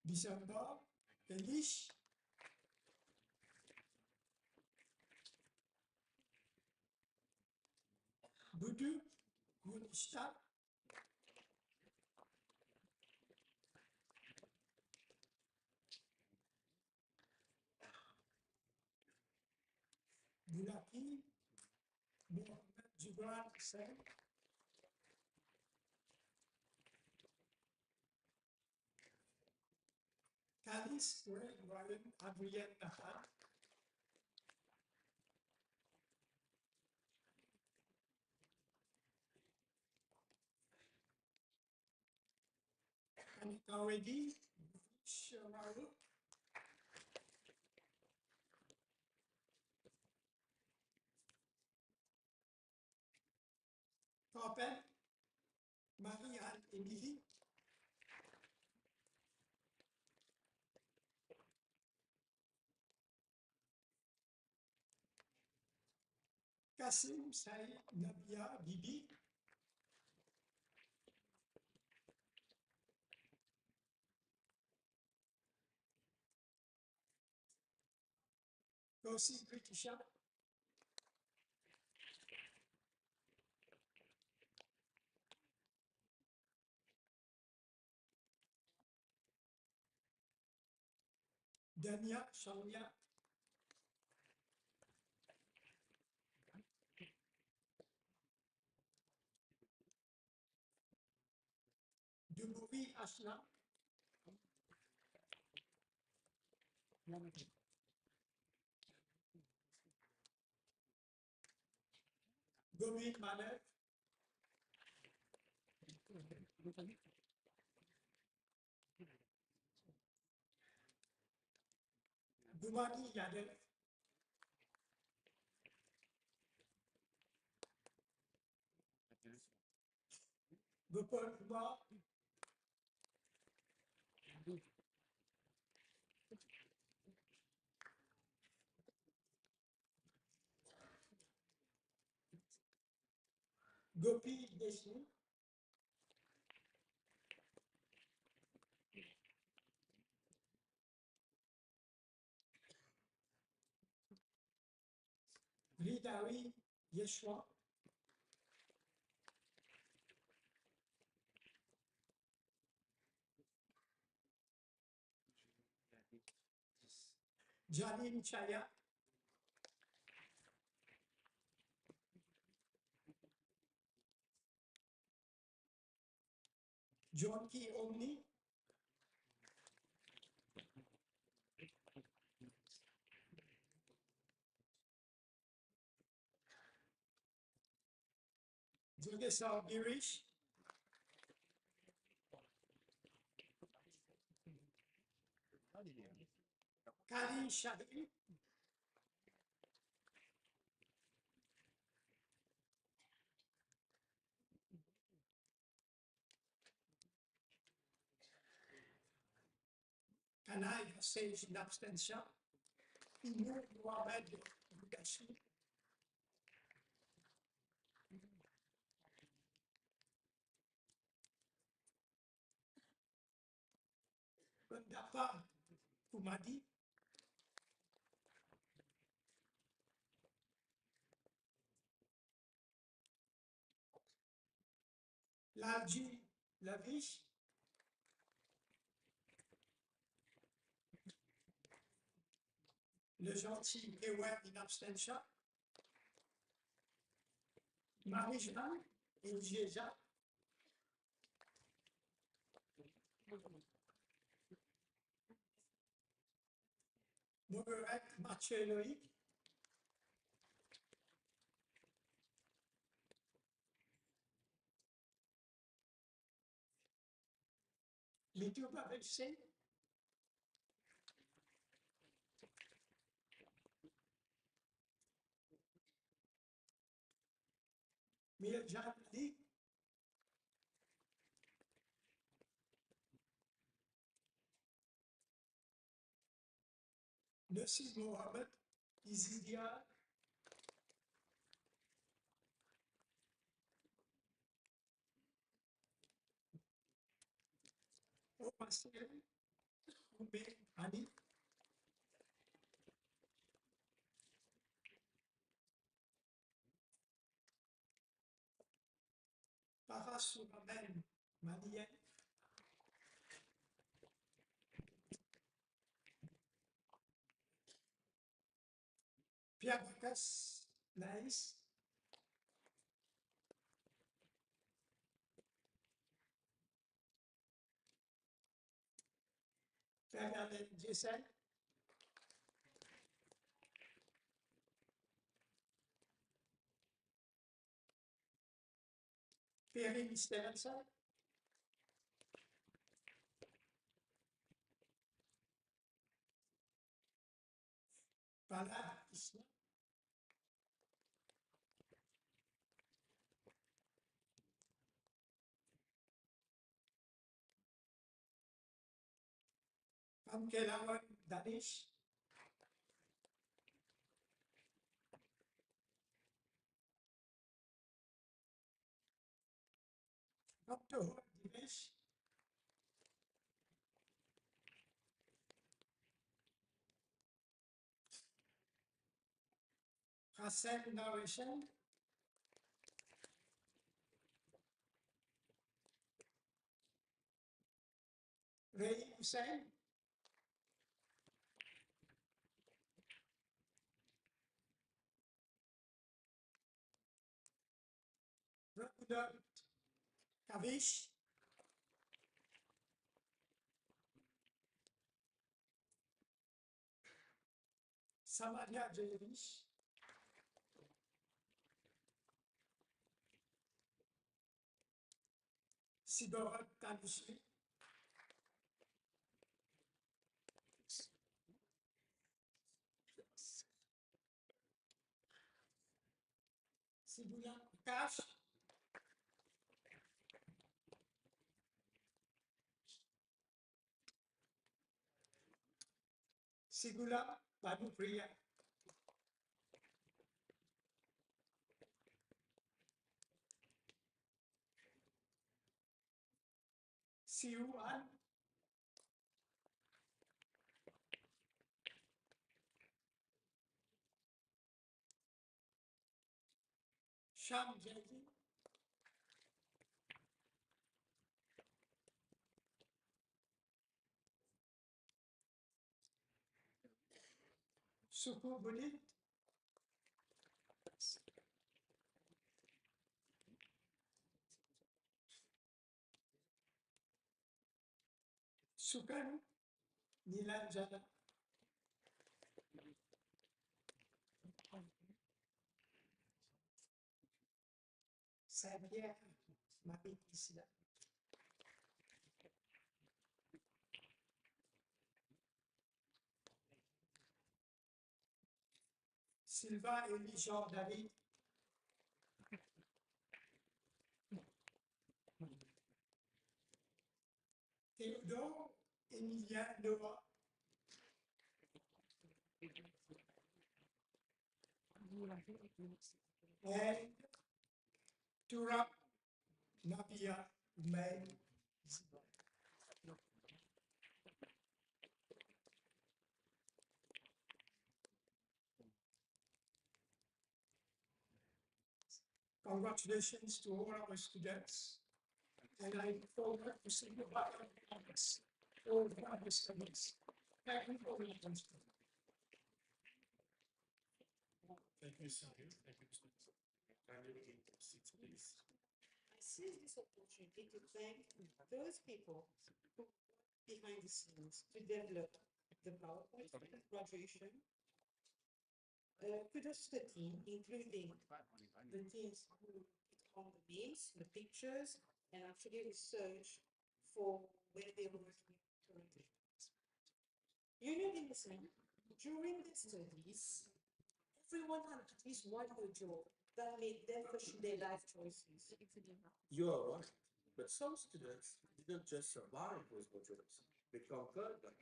Bisamba Elish. Budu Yunishta. Bulaki Mohammed Gibran Hussain. Kalis Ryan Adrienne Nahan. Anika Reddy. Shamaru. Carpen Marie-Anne Émilie. Kassim Saïd Nabia Bibi. Gosi Britisha. Dania Shania. Dumouri Ashna. Gomin Manev. Gumani Yadev. Gopal Kumar. Gopi Deshmukh. Gary Yeshua, Janine Chaya, John Key Omni, Durgesao Girish, Kali Shahi, Kanai Sage Nabstensha, Inu Mohamed Budashi, Bendapa Kumadi, Lalji Lavish, le gentil Ewen in absentia, Marie-Jeanne et Gieja, Mogueret Mathieu Loïc, Litou Babelsen, Mirjan Ali, Nassim Mohamed, Izidia, Omasel, Oumé Ali, Parasuramen Malien, Pierre Bacas Naïs, Bernadette Jessel, Perrine Stevenson, Bala Islam, Famkelawan Danish, Dr. Dinesh, Hassan Nareshan, Ray Hussain, Raghunath Kavish, Samanya Jayarish, Sibarat Tanusri, Sibuya Prakash, Sigula Banupriya, Siu An, Sham Jackie, Suku Bulit, Sukan Nilanjana, Saint-Pierre Marie-Isla, Sylvain Élie Jean David, Théodore Émilien Noah, and Turab Nabia May. Congratulations to all our students, and I look forward to seeing you back on campus for further studies. Thank you for your attention. Thank you, sir. Thank you, Mr. Kindly take your seats, please. I seize this opportunity to thank those people who worked behind the scenes to develop the PowerPoint for graduation. Kudos to the team, including the teams who put on the names, the pictures, and actually research for where they were working currently. You know, in listening, during the studies, everyone had at least one good job that made them question their life choices. You are right. But some students didn't just survive those modules, they conquered them.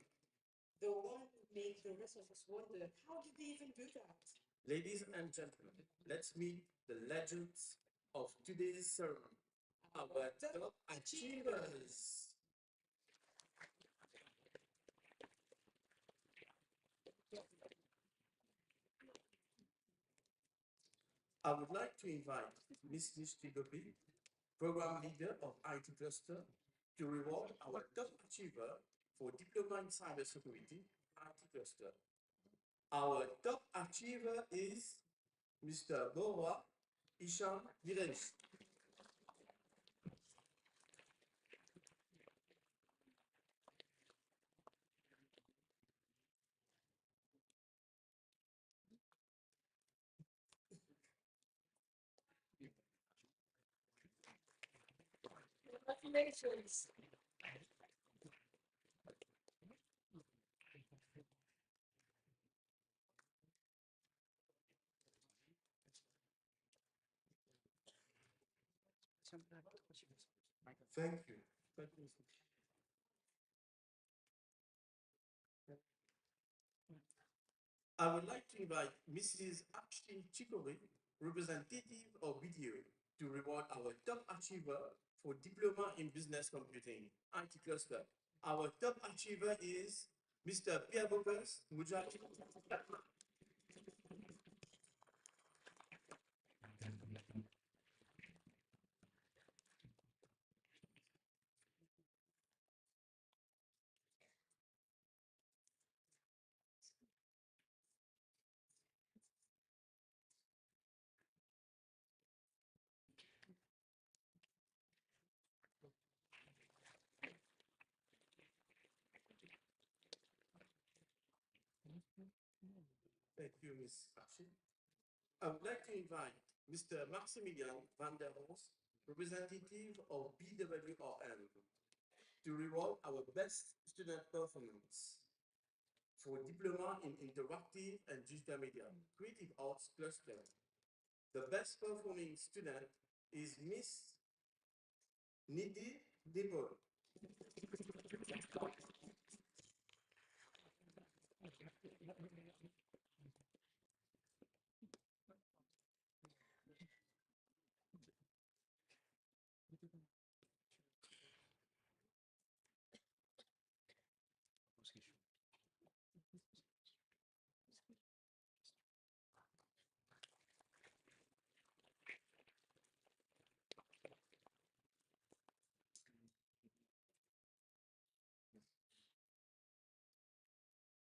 The one who made the rest of us wonder, how did they even do that? Ladies and gentlemen, let's meet the legends of today's ceremony, our top achievers. I would like to invite Mrs. Tigopi, Program Leader of IT Cluster, to reward our top achiever for Diploma in Cybersecurity, IT Cluster. Our top achiever is Mr. Boa Isham Viresh. Congratulations. Thank you. Thank you, Mr. I would like to invite Mrs. Ashley Chikori, representative of video, to reward our top achiever for Diploma in Business Computing, IT Cluster. Our top achiever is Mr. Pierre Bopes Mujahid. Thank you, Ms. Ashley. I would like to invite Mr. Maximilian van der Horst, representative of BWRM, to reward our best student performance for Diploma in Interactive and Digital Media, Creative Arts Cluster. The best performing student is Miss Nidhi Dipol.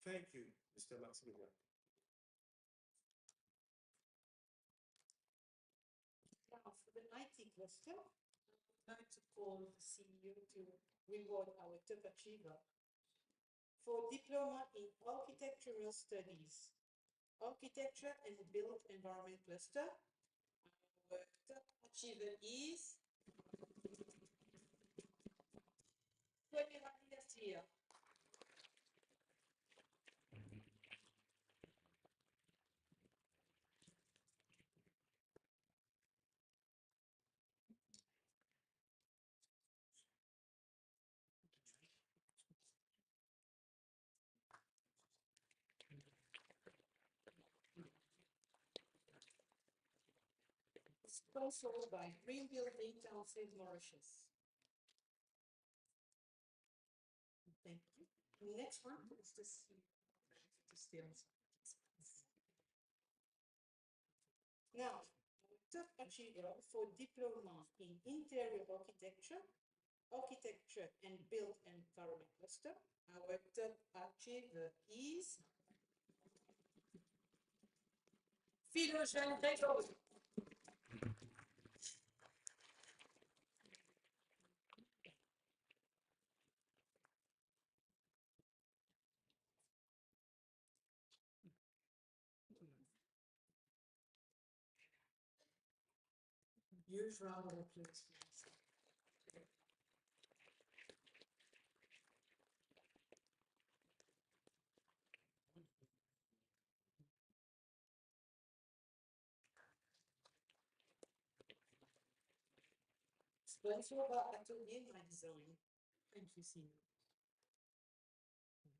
Thank you, Mr. Maximilian. Now, for the IT cluster, I'd like to call the CEO to reward our top achiever. For diploma in architectural studies, architecture and built environment cluster, our top achiever is here. Sponsored by Green Building Council Mauritius. Thank you. Next one is the sales. Now, top achiever for diploma in interior architecture, architecture and built environment cluster. Our top achiever is Philogène Regaud. Huge round of applause, please. Sponsored by Atelier My Design. Thank you, Sina.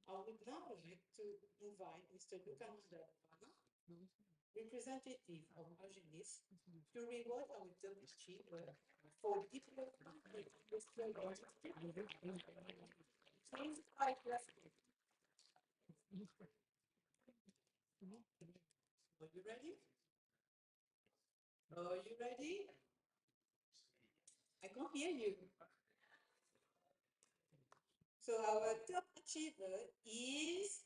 I would now like to invite Mr. Lucananda, representative of Agenis, to reward our top achiever for diploma in industrial architecture. Please, I plastic. Are you ready? Are you ready? I can't hear you. So our top achiever is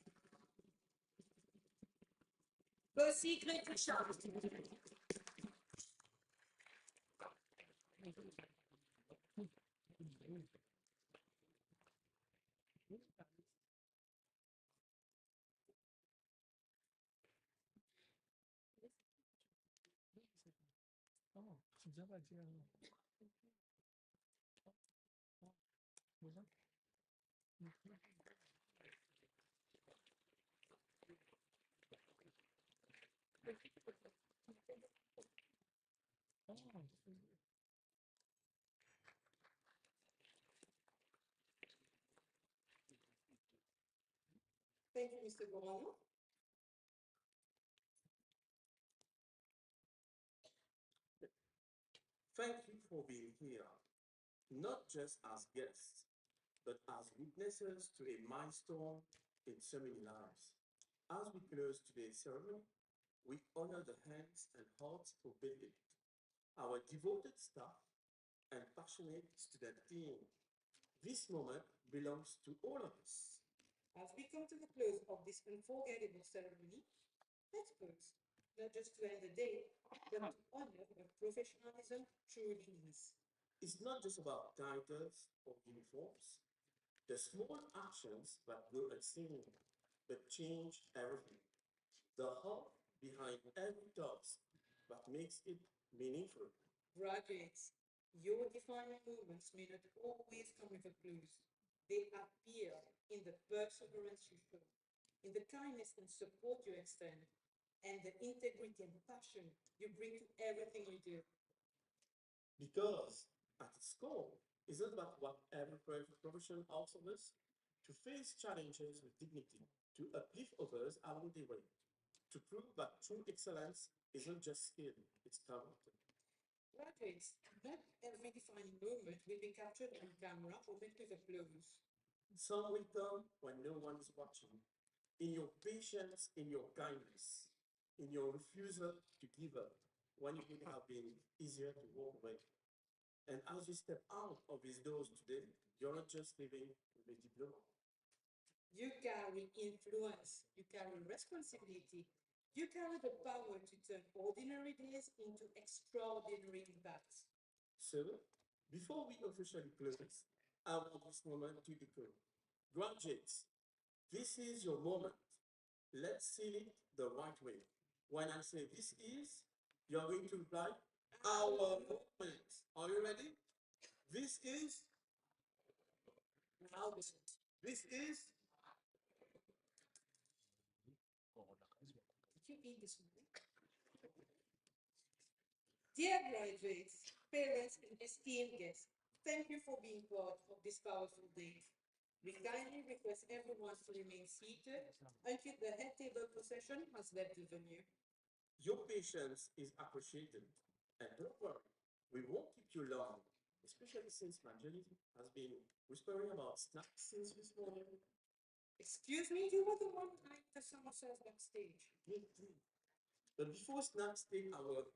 Secret Richard. Oh, c'est bien pas dire. Voilà. Oh, Thank you, Mr. Gorano. Thank you for being here, not just as guests, but as witnesses to a milestone in so many lives. As we close today's ceremony, we honor the hands and hearts who built it, our devoted staff and passionate student team. This moment belongs to all of us. As we come to the close of this unforgettable ceremony, let's pause, not just to end the day, but to honor what professionalism truly is. It's not just about titles or uniforms. The small actions that go unseen but change everything. The heart behind every task that makes it meaningful. Graduates, your defining moments may not always come with applause. They appear in the perseverance you show, in the kindness and support you extend, and the integrity and passion you bring to everything you do. Because at its core, isn't that what every profession asks of us? To face challenges with dignity, to uplift others along the way, to prove that true excellence isn't just skill, it's character. Graduates, not every defining moment will be captured on camera or met with applause. Some will come when no one is watching. In your patience, in your kindness, in your refusal to give up when it would have been easier to walk away. And as you step out of these doors today, you're not just living with a diploma. You carry influence, you carry responsibility, you carry the power to turn ordinary days into extraordinary impacts. So, before we officially close, I want this moment to echo. Graduates, this is your moment. Let's seal it the right way. When I say this is, you're going to reply, our moment. Are you ready? This is, Now, this this is, did you eat this morning? Dear graduates, parents, and esteemed guests, thank you for being part of this powerful day. We kindly request everyone to remain seated until the head table procession has left the venue. your patience is appreciated. And don't worry, we won't keep you long, especially since Manjali has been whispering about snacks since this morning. Excuse me, you were the one behind the somersaults backstage. But before snacks take our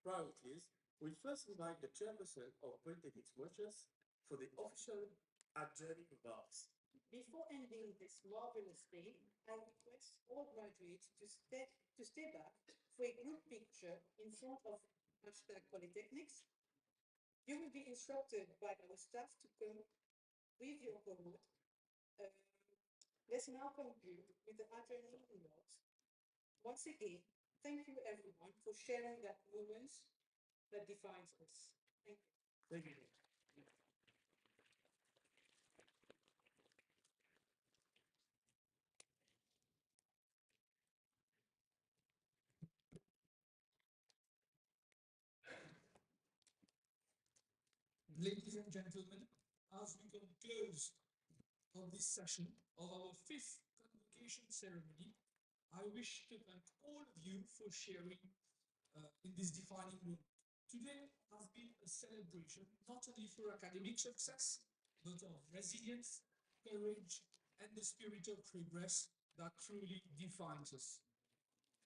priorities, we first invite the chairperson of Polytechnics Mauritius for the official adjourning remarks. Before ending this marvelous day, I request all graduates to stay back for a group picture in front of #Polytechnics. You will be instructed by our staff to come with your cohort. Um, let's now conclude with the adjourning remarks. Once again, thank you everyone for sharing that moment that defines us. Thank you. Thank you. Ladies and gentlemen, as we come close of this session of our fifth convocation ceremony, I wish to thank all of you for sharing in this defining moment. Today has been a celebration not only for academic success, but of resilience, courage, and the spirit of progress that truly defines us.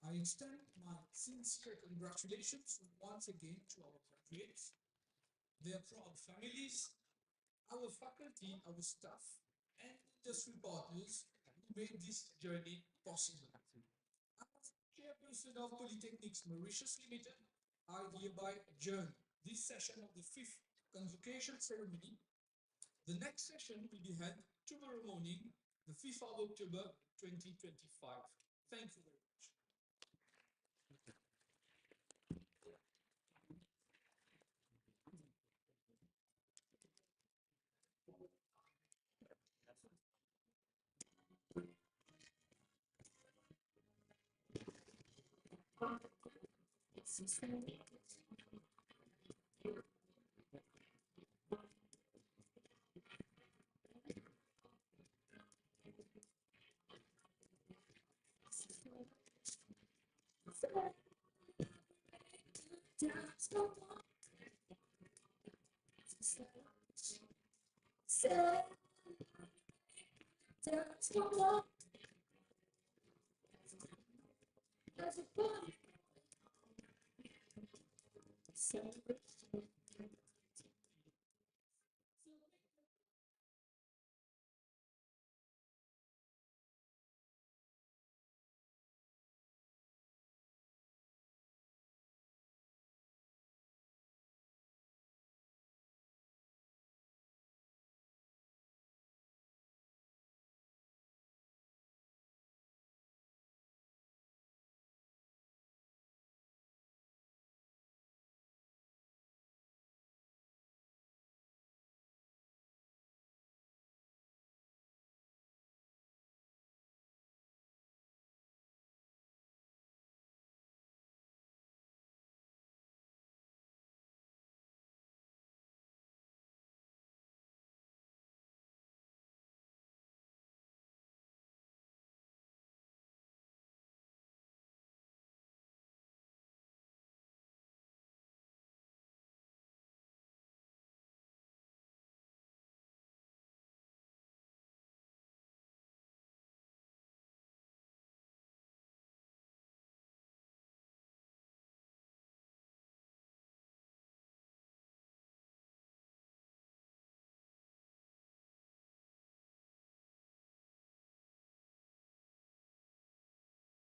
I extend my sincere congratulations once again to our graduates, their proud families, our faculty, our staff, and industry partners who made this journey possible. As chairperson of Polytechnics Mauritius Limited, I hereby adjourn this session of the fifth convocation ceremony. The next session will be held tomorrow morning, the 5th of October 2025. Thank you very much. Celebrate.